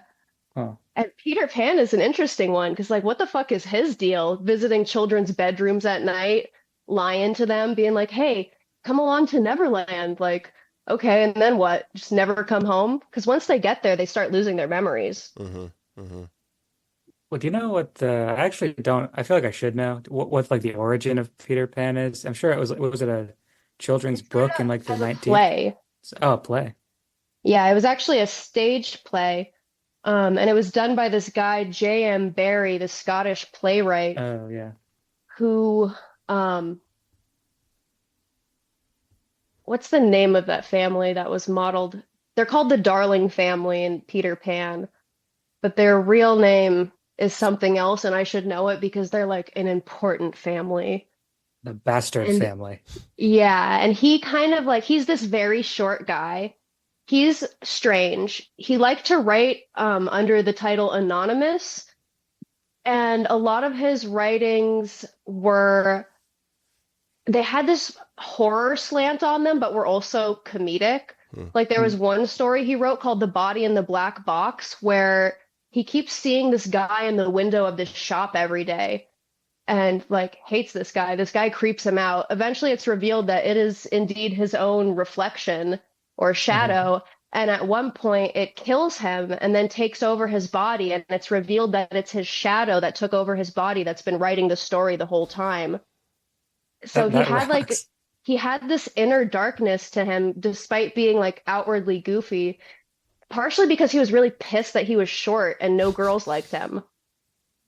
S2: Huh.
S3: And Peter Pan is an interesting one because, like, what the fuck is his deal? Visiting children's bedrooms at night, lying to them, being like, "Hey, come along to Neverland." Like, okay, and then what? Just never come home? Because once they get there, they start losing their memories.
S1: Mm-hmm.
S2: Well, do you know what I actually don't, I feel like I should know what like the origin of Peter Pan is. I'm sure was it a children's book in like the
S3: As a
S2: 19th?
S3: play.
S2: Oh, a play.
S3: Yeah, it was actually a stage play. And it was done by this guy, J.M. Barrie, the Scottish playwright,
S2: Oh, yeah.
S3: who, um, what's the name of that family that was modeled? They're called the Darling family in Peter Pan, but their real name is something else, and I should know it because they're like an important family.
S2: The Bastard
S3: And
S2: family.
S3: yeah, and he kind of like he's this very short guy. He's strange. He liked to write under the title Anonymous, and a lot of his writings they had this horror slant on them, but were also comedic. Like there was one story he wrote called The Body in the Black Box, where he keeps seeing this guy in the window of this shop every day and like hates this guy. This guy creeps him out. Eventually it's revealed that it is indeed his own reflection or shadow. And at one point it kills him and then takes over his body. And it's revealed that it's his shadow that took over his body that's been writing the story the whole time. So
S2: That rocks.
S3: he had this inner darkness to him despite being like outwardly goofy, partially because he was really pissed that he was short and no girls liked him.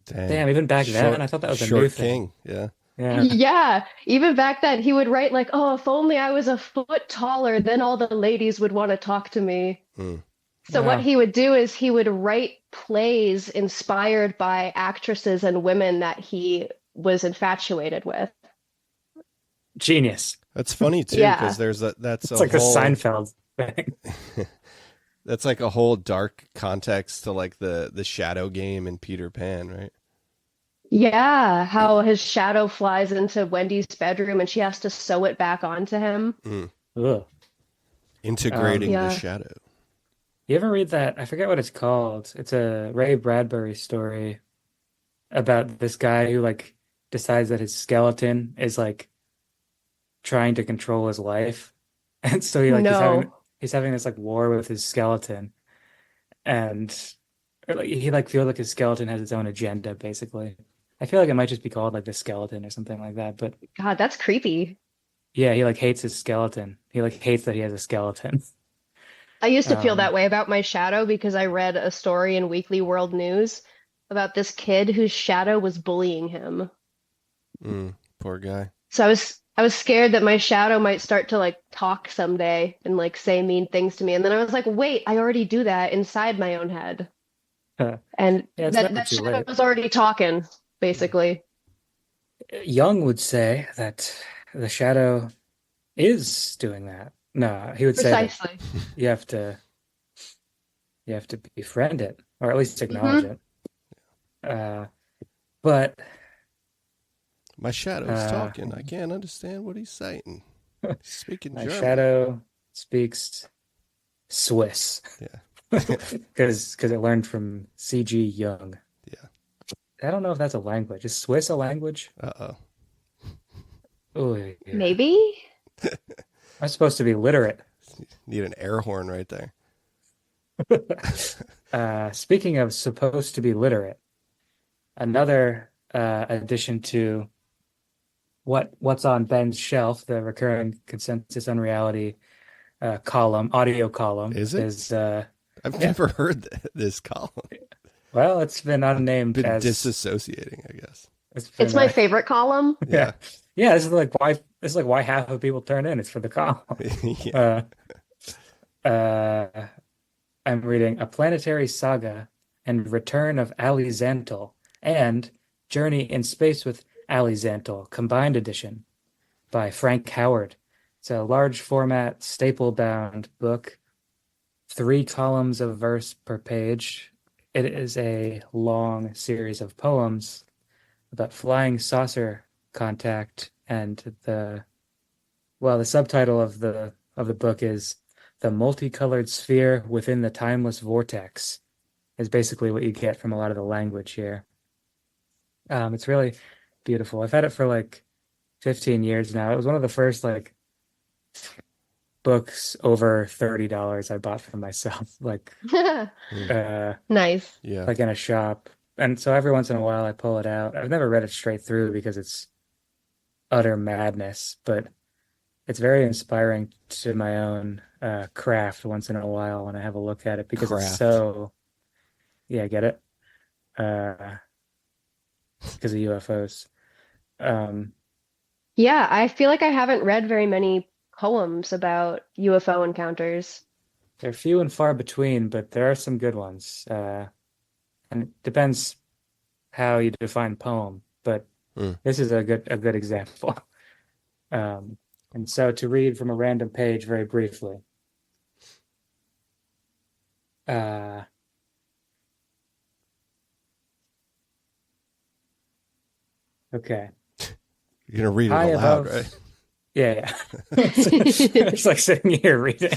S2: Damn, even back then, I thought that was a new
S1: short
S2: thing.
S1: king. Yeah.
S2: Yeah.
S3: Yeah, even back then he would write like, "Oh, if only I was a foot taller, then all the ladies would want to talk to me." So what
S2: Wow.
S3: he would do is he would write plays inspired by actresses and women that he was infatuated with.
S2: Genius.
S1: That's funny too,
S3: Yeah.
S1: because that's
S2: It's like the Seinfeld thing.
S1: that's like a whole dark context to like the shadow game in Peter Pan, right?
S3: Yeah, how his shadow flies into Wendy's bedroom and she has to sew it back onto him.
S2: Ugh.
S1: Integrating
S3: Yeah.
S1: the shadow.
S2: You ever read that? I forget what it's called. It's a Ray Bradbury story about this guy who like decides that his skeleton is like trying to control his life. And so
S3: No.
S2: he's having this like war with his skeleton. And or, like, he like feels like his skeleton has its own agenda, basically. I feel like it might just be called like the skeleton or something like that. But
S3: God, that's creepy.
S2: yeah, he like hates his skeleton. He like hates that he has a skeleton.
S3: I used to feel
S2: Um,
S3: that way about my shadow because I read a story in Weekly World News about this kid whose shadow was bullying him.
S1: Poor guy.
S3: So I was scared that my shadow might start to like talk someday and like say mean things to me. And then I was like, wait, I already do that inside my own head.
S2: Yeah,
S3: And
S2: it's never
S3: that
S2: too
S3: shadow
S2: late.
S3: was already talking, basically.
S2: Jung would say that the shadow is doing that. No, he would say that
S3: Precisely.
S2: you have to you have to befriend it, or at least acknowledge
S3: Hmm.
S2: it. But
S1: My shadow's
S2: uh,
S1: talking. I can't understand what he's saying. He's speaking
S2: my
S1: German.
S2: shadow speaks Swiss
S1: Yeah.
S2: because it learned from C.G. Jung.
S1: Yeah.
S2: I don't know if that's a language. Is Swiss a language?
S1: Uh-oh.
S2: Oh yeah.
S3: Maybe?
S2: I'm supposed to be literate.
S1: Need an air horn right there.
S2: Speaking of supposed to be literate, another addition to what's on Ben's shelf, the recurring consensus unreality audio column,
S1: Is it?
S2: is
S1: I've
S2: yeah.
S1: never heard this column.
S2: Well, it's been unnamed
S1: Been
S2: as
S1: disassociating, I guess.
S3: It's my favorite column.
S2: yeah. Yeah, this is like why half of people turn in. It's for the column.
S1: Yeah.
S2: I'm reading A Planetary Saga and Return of Ali Xantel and Journey in Space with Ali Xantel, combined edition by Frank Howard. It's a large format, staple bound book, 3 columns of verse per page. It is a long series of poems about flying saucer contact, and the subtitle of the book is The Multicolored Sphere Within the Timeless Vortex, is basically what you get from a lot of the language here. It's really beautiful. I've had it for like 15 years now. It was one of the first like books over $30 I bought for myself, like
S3: Nice.
S1: Yeah.
S2: like in a shop. And so every once in a while I pull it out. I've never read it straight through because it's utter madness, but it's very inspiring to my own craft once in a while when I have a look at it, because it's
S1: Craft.
S2: so, yeah, get it? Because of UFOs.
S3: Yeah, I feel like I haven't read very many poems about UFO encounters.
S2: They're few and far between, but there are some good ones. And it depends how you define poem, but this is a good example. And so to read from a random page very briefly. Okay.
S1: You're going to read it
S2: High
S1: aloud,
S2: above,
S1: right?
S2: yeah. It's like sitting here reading.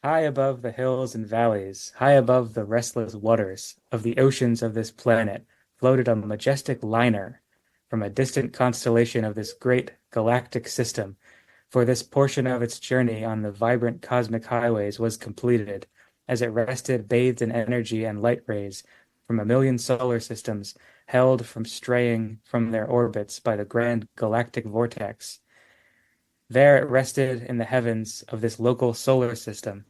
S2: High above the hills and valleys, high above the restless waters of the oceans of this planet, floated a majestic liner from a distant constellation of this great galactic system. For this portion of its journey on the vibrant cosmic highways was completed, as it rested bathed in energy and light rays from a million solar systems, held from straying from their orbits by the grand galactic vortex. There it rested in the heavens of this local solar system.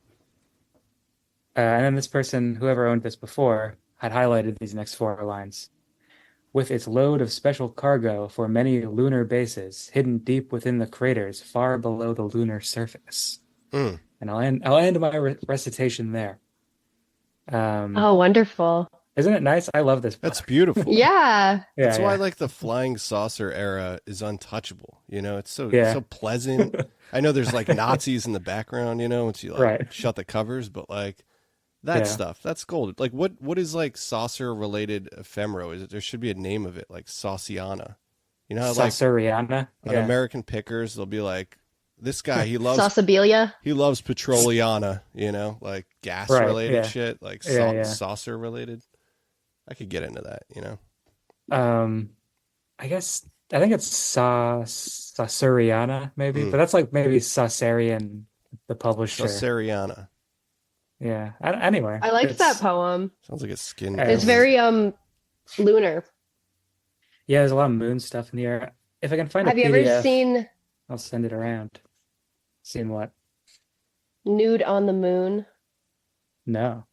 S2: And then this person, whoever owned this before, had highlighted these next 4 lines. With its load of special cargo for many lunar bases, hidden deep within the craters far below the lunar surface. And I'll end my recitation there.
S3: Oh, wonderful.
S2: Isn't it nice? I love this book.
S1: That's beautiful.
S3: Yeah.
S1: That's why like the flying saucer era is untouchable. You know, it's so pleasant. I know there's like Nazis in the background, you know, once you like shut the covers, but like that stuff, that's gold. Like what is like saucer related ephemero? Is it, there should be a name of it, like Sauciana. You know how like
S2: Sauceriana?
S1: on American Pickers they'll be like, this guy, he loves
S3: Saucebelia.
S1: He loves Petroliana, you know, like gas related shit, like saucer related. I could get into that, you know.
S2: I think it's Sauceriana maybe, but that's like maybe Saucerian, the publisher.
S1: Sauceriana.
S2: Yeah. Anyway,
S3: I liked that poem.
S1: Sounds like a skin.
S3: It's very lunar.
S2: Yeah, there's a lot of moon stuff in here. If I can find a PDF,
S3: have you ever seen?
S2: I'll send it around. Seen what?
S3: Nude on the Moon.
S2: No.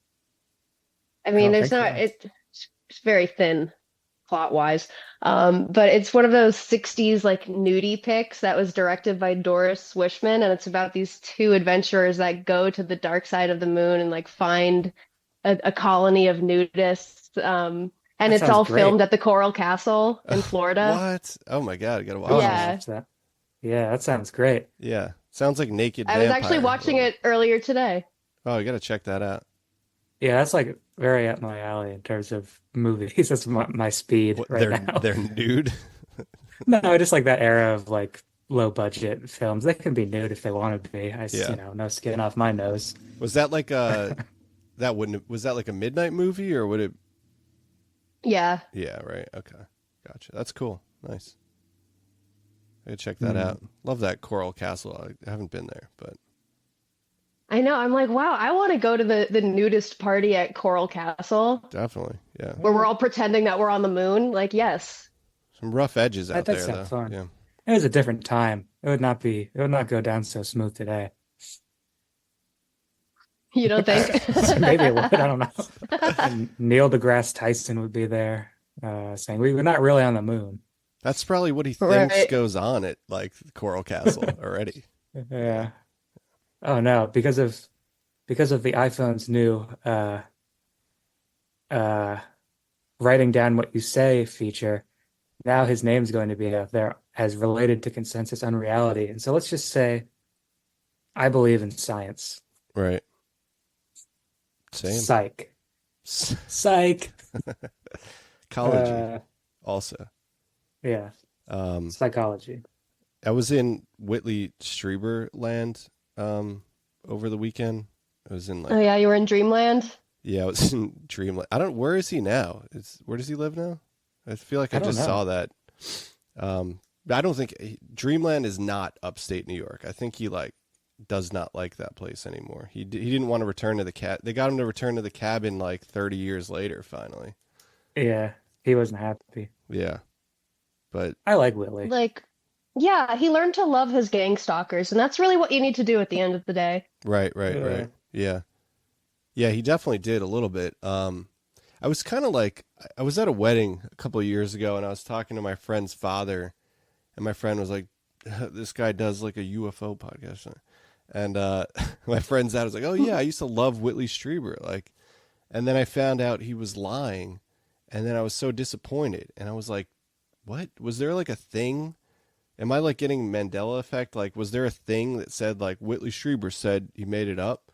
S3: I mean, there's not. It's very thin. plot wise. But it's one of those 60s like nudie pics that was directed by Doris Wishman, and it's about these two adventurers that go to the dark side of the moon and like find a colony of nudists. And
S2: That
S3: it's
S2: sounds
S3: all
S2: great.
S3: filmed at the Coral Castle in Florida.
S1: What? Oh my God, I gotta
S2: I
S1: watch
S2: want to
S1: this.
S3: Yeah.
S2: watch that. Yeah, that sounds great.
S1: Yeah, sounds like Naked
S3: I was
S1: Vampire.
S3: actually watching it earlier today.
S1: Oh, you gotta check that out.
S2: Yeah, that's like very up my alley in terms of movies. That's my speed
S1: What,
S2: right now.
S1: they're nude.
S2: No, just like that era of like low budget films. They can be nude if they want to be.
S1: Yeah.
S2: No skin off my nose.
S1: Was that like was that like a midnight movie or would it?
S3: Yeah.
S1: Yeah, right. Okay, gotcha. That's cool. Nice. I gotta check that out. Love that Coral Castle. I haven't been there, but
S3: I know. I'm like, wow, I want to go to the nudist party at Coral Castle
S1: definitely, yeah.
S3: where we're all pretending that we're on the moon. Like, yes.
S1: Some rough edges out
S2: That
S1: there,
S2: sounds
S1: though.
S2: fun.
S1: Yeah.
S2: It was a different time. It would not go down so smooth today.
S3: You don't think?
S2: Maybe it would. I don't know. And Neil deGrasse Tyson would be there, saying we were not really on the moon.
S1: That's probably what he thinks
S3: Right.
S1: goes on at like Coral Castle already.
S2: Yeah. Oh no, because of the iPhone's new writing down what you say feature. Now his name's going to be out there as related to consensus unreality. And so let's just say I believe in science.
S1: Right. Same.
S2: Psych. Psych.
S1: Ecology also.
S2: Yeah. Psychology.
S1: I was in Whitley Strieber land over the weekend. I was in
S3: Oh yeah, you were in Dreamland.
S1: I was in Dreamland. Where is he now? Where does he live now? I feel like I
S2: don't
S1: just
S2: know.
S1: saw that. I don't think Dreamland is not upstate New York. I think he like does not like that place anymore. He didn't want to return to the cat. They got him to return to the cabin like 30 years later finally.
S2: Yeah. He wasn't happy.
S1: Yeah. But
S2: I like Willie.
S3: Like, yeah, he learned to love his gang stalkers, and that's really what you need to do at the end of the day.
S1: right.
S2: Yeah.
S1: Yeah. Yeah, he definitely did a little bit. I was kind of like, I was at a wedding a couple of years ago and I was talking to my friend's father and my friend was like, this guy does like a UFO podcast. And my friend's dad was like, oh yeah, I used to love Whitley Strieber. Like, and then I found out he was lying and then I was so disappointed. And I was like, what? Was there like a thing? Am I like getting Mandela effect? Like, was there a thing that said like Whitley Strieber said he made it up?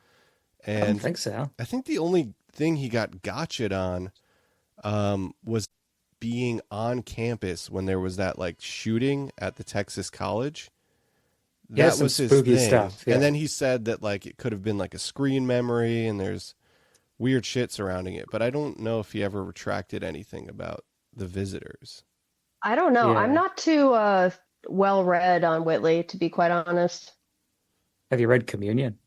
S2: I don't
S1: And
S2: think so.
S1: I think the only thing he got gotcha'd on was being on campus when there was that like shooting at the Texas college.
S2: Yeah,
S1: That
S2: some
S1: was his
S2: spooky
S1: thing.
S2: stuff, yeah.
S1: And then he said that like it could have been like a screen memory and there's weird shit surrounding it. But I don't know if he ever retracted anything about the visitors.
S3: I don't know.
S2: Yeah.
S3: I'm not too well read on Whitley, to be quite honest.
S2: Have you read Communion?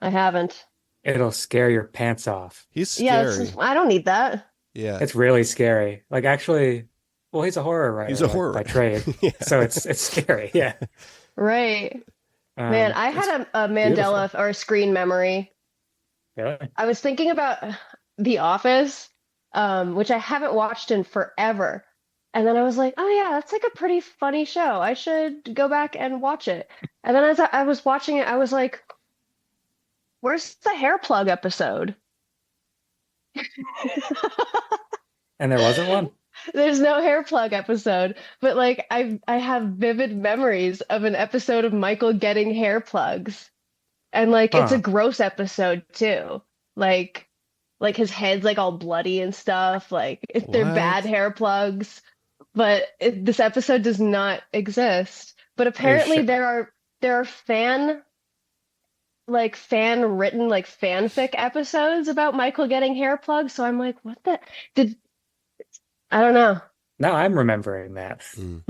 S3: I haven't.
S2: It'll scare your pants off.
S1: He's
S3: Yeah,
S1: scary.
S3: I don't need that.
S1: Yeah.
S2: It's really scary. Like actually, well, he's a horror writer.
S1: He's a
S2: like,
S1: horror
S2: by
S1: writer.
S2: trade.
S1: Yeah.
S2: So it's scary. Yeah.
S3: Right. Man, I
S2: it's
S3: had a Mandela or a screen memory.
S2: really.
S3: I was thinking about The Office, which I haven't watched in forever. And then I was like, oh yeah, that's like a pretty funny show. I should go back and watch it. And then as I was watching it, I was like, where's the hair plug episode?
S2: And there wasn't one.
S3: There's no hair plug episode, but like I have vivid memories of an episode of Michael getting hair plugs. And like it's a
S2: Huh.
S3: gross episode too. Like his head's like all bloody and stuff. Like they're
S1: What?
S3: bad hair plugs. But this episode does not exist. But apparently
S2: sure?
S3: there are fan written like fanfic episodes about Michael getting hair plugs. So I'm like, what the did I don't know.
S2: No, I'm remembering that.
S1: Mm.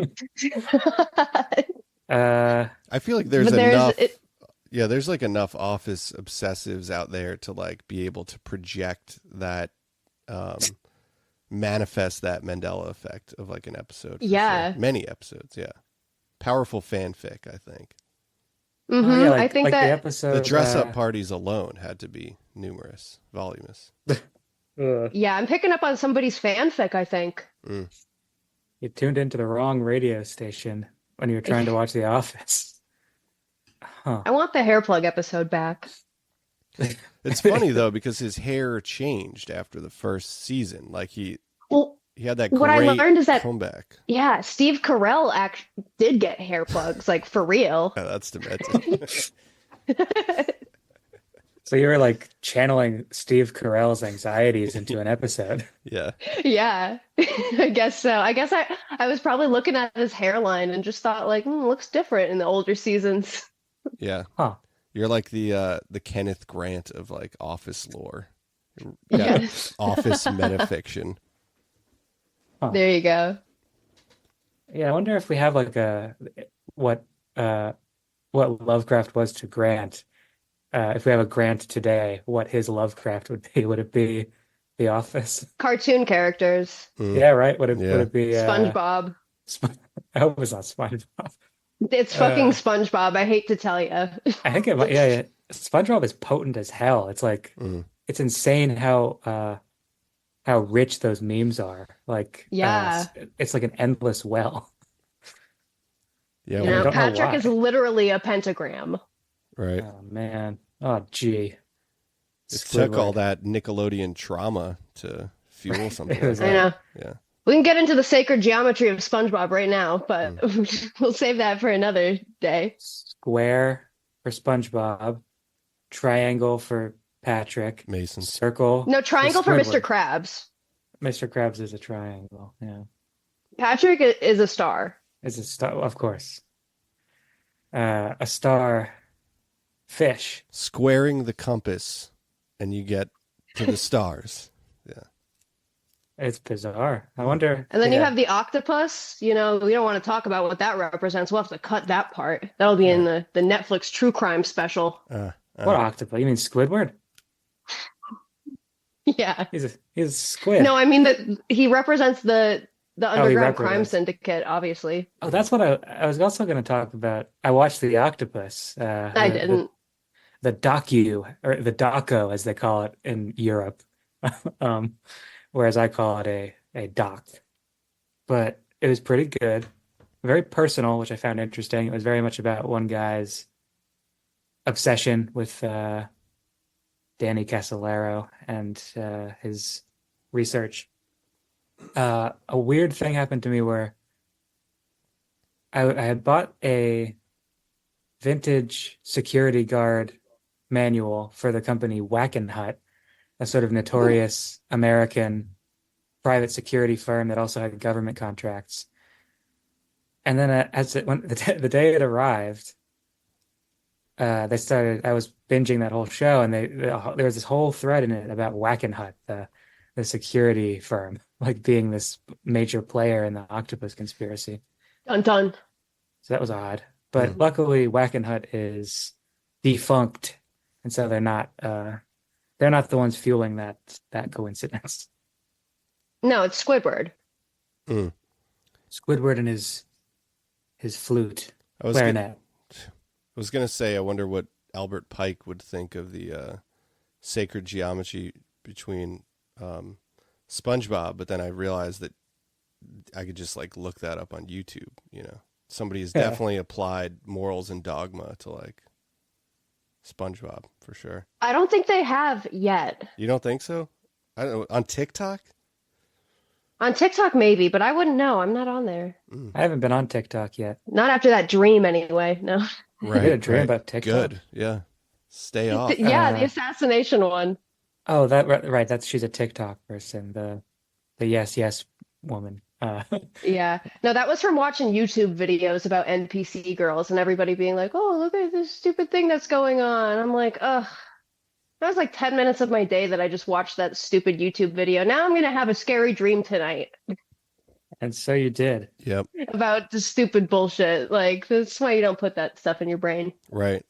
S2: I
S1: feel like there's
S3: But
S1: enough.
S3: it,
S1: Yeah, there's like enough office obsessives out there to like be able to project that, manifest that Mandela effect of like an episode. For
S3: Yeah.
S1: sure. Many episodes. Yeah, powerful fanfic. I think
S3: mhm,
S2: yeah,
S3: I think
S2: like the
S3: that
S2: episode
S1: the dress up parties alone had to be numerous, voluminous.
S3: Yeah, I'm picking up on somebody's fanfic, I think.
S1: Mm.
S2: You tuned into the wrong radio station when you were trying to watch The Office. Huh.
S3: I want the hair plug episode back.
S1: It's funny though because his hair changed after the first season. Like
S3: Well,
S1: he had that
S3: what I
S1: great
S3: learned is that
S1: comeback.
S3: yeah, Steve Carell did get hair plugs, like for real.
S1: Yeah, that's demented.
S2: So you were like channeling Steve Carell's anxieties into an episode.
S1: Yeah.
S3: Yeah, I guess so. I guess I was probably looking at his hairline and just thought like, looks different in the older seasons.
S1: Yeah.
S2: Huh.
S1: You're like the Kenneth Grant of like Office lore.
S3: Yeah.
S1: Office metafiction.
S2: Huh.
S3: There you go.
S2: Yeah, I wonder if we have like what Lovecraft was to Grant. If we have a Grant today, what his Lovecraft would be? Would it be The Office?
S3: Cartoon characters.
S2: Yeah, right. Would
S1: Yeah.
S2: it be
S3: SpongeBob.
S2: I hope it's not SpongeBob.
S3: It's fucking SpongeBob. I hate to tell you.
S2: I think it might. Yeah. SpongeBob is potent as hell. It's like it's insane how rich those memes are. Like
S3: Yeah.
S2: it's like an endless well.
S1: Yeah.
S3: You know,
S2: don't know
S3: Patrick
S2: why.
S3: is literally a pentagram.
S1: Right.
S2: Oh man. Oh gee.
S1: It took all
S2: Squidward.
S1: that Nickelodeon trauma to fuel something
S2: It was
S1: like
S3: I
S1: that.
S3: know.
S1: Yeah.
S3: We can get into the sacred geometry of SpongeBob right now, but we'll save that for another day.
S2: Square for SpongeBob, triangle for Patrick,
S1: Mason.
S2: circle.
S3: No, triangle for Mr.
S2: Squidward.
S3: Krabs.
S2: Mr. Krabs is a triangle. Yeah.
S3: Patrick is a star.
S2: Is a star, of course. A star fish.
S1: Squaring the compass and you get to the stars. Yeah.
S2: It's bizarre. I wonder.
S3: And then you
S2: yeah.
S3: have the octopus. You know, we don't want to talk about what that represents. We'll have to cut that part. That'll be in the Netflix true crime special.
S2: What octopus? You mean Squidward?
S3: Yeah.
S2: He's a squid.
S3: No, I mean that he represents the underground crime
S2: represents.
S3: syndicate, obviously.
S2: Oh, that's what I was also going to talk about. I watched The Octopus.
S3: I didn't.
S2: The docu, or the doco, as they call it in Europe, whereas I call it a doc. But it was pretty good, very personal, which I found interesting. It was very much about one guy's obsession with Danny Casolaro and his research. A weird thing happened to me where I had bought a vintage security guard manual for the company Wackenhut, a sort of notorious American private security firm that also had government contracts. And then the day it arrived, I was binging that whole show, and there was this whole thread in it about Wackenhut, the security firm, like being this major player in the octopus conspiracy.
S3: Dun dun.
S2: So that was odd. But luckily Wackenhut is defunct, and so they're not the ones fueling that coincidence.
S3: No, it's Squidward.
S2: Squidward and his flute,
S1: I
S2: clarinet.
S1: was going to say, I wonder what Albert Pike would think of the sacred geometry between SpongeBob, but then I realized that I could just like look that up on YouTube. You know, somebody has definitely applied morals and dogma to like SpongeBob for sure.
S3: I don't think they have yet.
S1: You don't think so? I don't know. On TikTok?
S3: On TikTok, maybe, but I wouldn't know. I'm not on there.
S2: I haven't been on TikTok yet.
S3: Not after that dream, anyway. No.
S1: Right.
S2: You had a dream about TikTok?
S1: Good. Yeah. Stay off.
S3: Yeah, the assassination one.
S2: Oh, right. She's a TikTok person. The yes woman.
S3: Yeah. No, that was from watching YouTube videos about NPC girls and everybody being like, "Oh, look at this stupid thing that's going on." I'm like, ugh. That was like 10 minutes of my day that I just watched that stupid YouTube video. Now I'm gonna have a scary dream tonight
S2: And so you did.
S1: Yep.
S3: about the stupid bullshit. Like that's why you don't put that stuff in your brain.
S1: Right.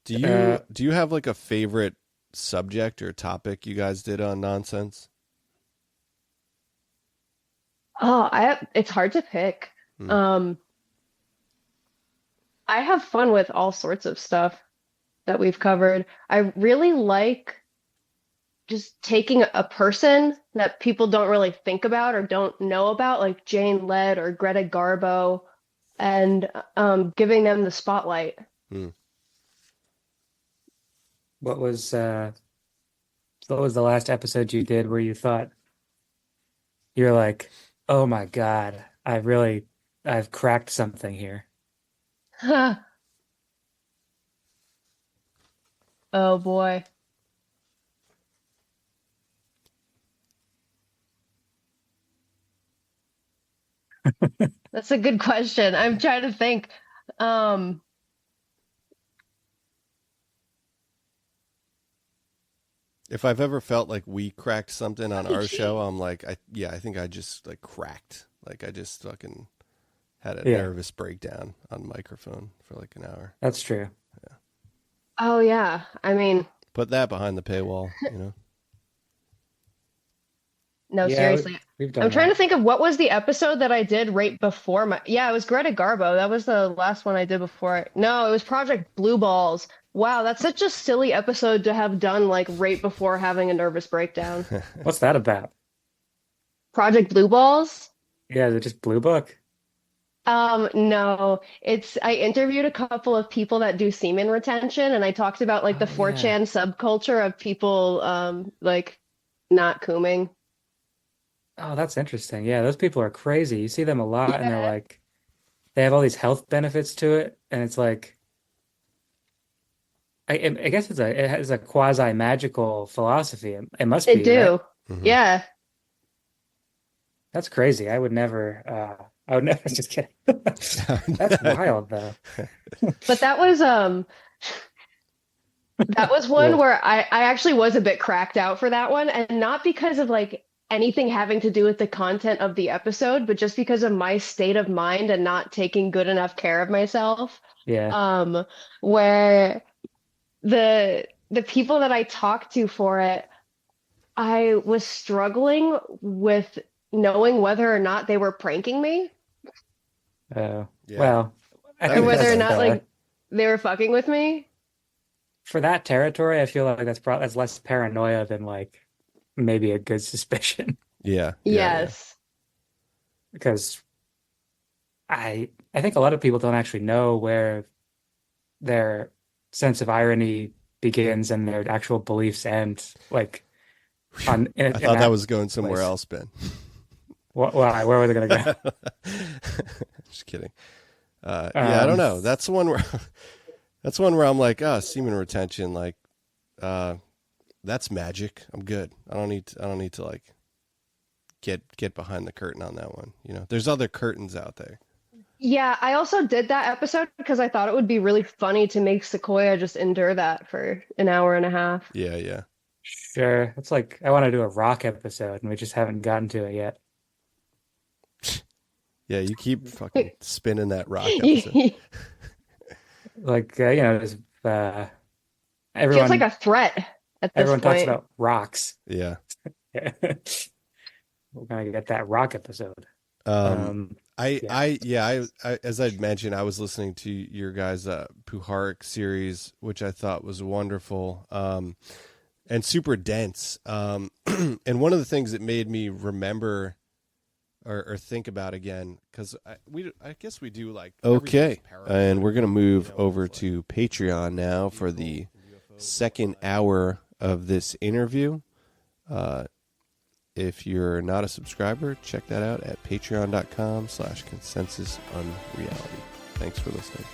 S1: Do you have like a favorite subject or topic you guys did on Nonsense?
S3: Oh, it's hard to pick. I have fun with all sorts of stuff that we've covered. I really like just taking a person that people don't really think about or don't know about, like Jane Led or Greta Garbo, and giving them the spotlight.
S1: Hmm.
S2: What was the last episode you did where you thought you're like, oh my God, I've cracked something here.
S3: Oh boy. That's a good question. I'm trying to think. Um,
S1: If I've ever felt like we cracked something on our show, I'm like, I think I just like cracked. Like I just fucking had a
S2: Yeah.
S1: nervous breakdown on microphone for like an hour.
S2: That's true.
S3: oh yeah. I mean,
S1: Put that behind the paywall,
S3: no,
S2: Yeah,
S3: seriously.
S2: we've done
S3: I'm trying to
S2: that.
S3: think of what was the episode that I did right before my. Yeah, it was Greta Garbo. That was the last one I did before. No, it was Project Blue Balls. Wow, that's such a silly episode to have done like right before having a nervous breakdown.
S2: What's that about?
S3: Project Blue Balls?
S2: Yeah, is it just Blue Book?
S3: No, I interviewed a couple of people that do semen retention, and I talked about like the
S2: Oh, yeah.
S3: 4chan subculture of people like not cooming.
S2: Oh, that's interesting. Yeah, those people are crazy. You see them a lot, and they're
S3: Yeah,
S2: like, they have all these health benefits to it, and it's like, I guess it has a quasi magical philosophy. It must
S3: they
S2: be, right?
S3: do.
S1: Mhm.
S3: Yeah.
S2: That's crazy. I would never, just kidding. That's wild, though.
S3: But that was one
S2: Well,
S3: where I actually was a bit cracked out for that one, and not because of like anything having to do with the content of the episode, but just because of my state of mind and not taking good enough care of myself.
S2: yeah.
S3: Where the people that I talked to for it, I was struggling with knowing whether or not they were pranking me
S1: Yeah.
S2: Well, I
S1: That
S3: or
S2: think
S1: makes
S3: whether or
S1: sense.
S3: not like they were fucking with me.
S2: for that territory, I feel like that's less paranoia than like maybe a good suspicion.
S1: Yeah.
S3: Yes.
S2: Because I think a lot of people don't actually know where their sense of irony begins and their actual beliefs end. Like in
S1: I thought that
S2: that
S1: was going somewhere
S2: place.
S1: else, Ben.
S2: Why? Where were they going to go?
S1: Just kidding. Yeah, I don't know. That's the one where I'm like, semen retention, like, that's magic. I'm good. I don't need to like get behind the curtain on that one. There's other curtains out there.
S3: Yeah, I also did that episode because I thought it would be really funny to make Sequoia just endure that for an hour and a half.
S1: Yeah.
S2: Sure. It's like I want to do a rock episode and we just haven't gotten to it yet.
S1: Yeah, you keep fucking spinning that rock episode.
S2: Like just
S3: Feels
S2: everyone
S3: like a threat at this
S2: everyone talks
S3: point.
S2: about rocks.
S1: Yeah.
S2: We're gonna get that rock episode.
S1: I as I'd mentioned, I was listening to your guys' Puharik series, which I thought was wonderful, and super dense. And one of the things that made me remember or think about again, because I guess we do like okay, and we're gonna move over to Patreon now for the second hour of this interview. If you're not a subscriber, check that out at patreon.com/consensusunreality. Thanks for listening.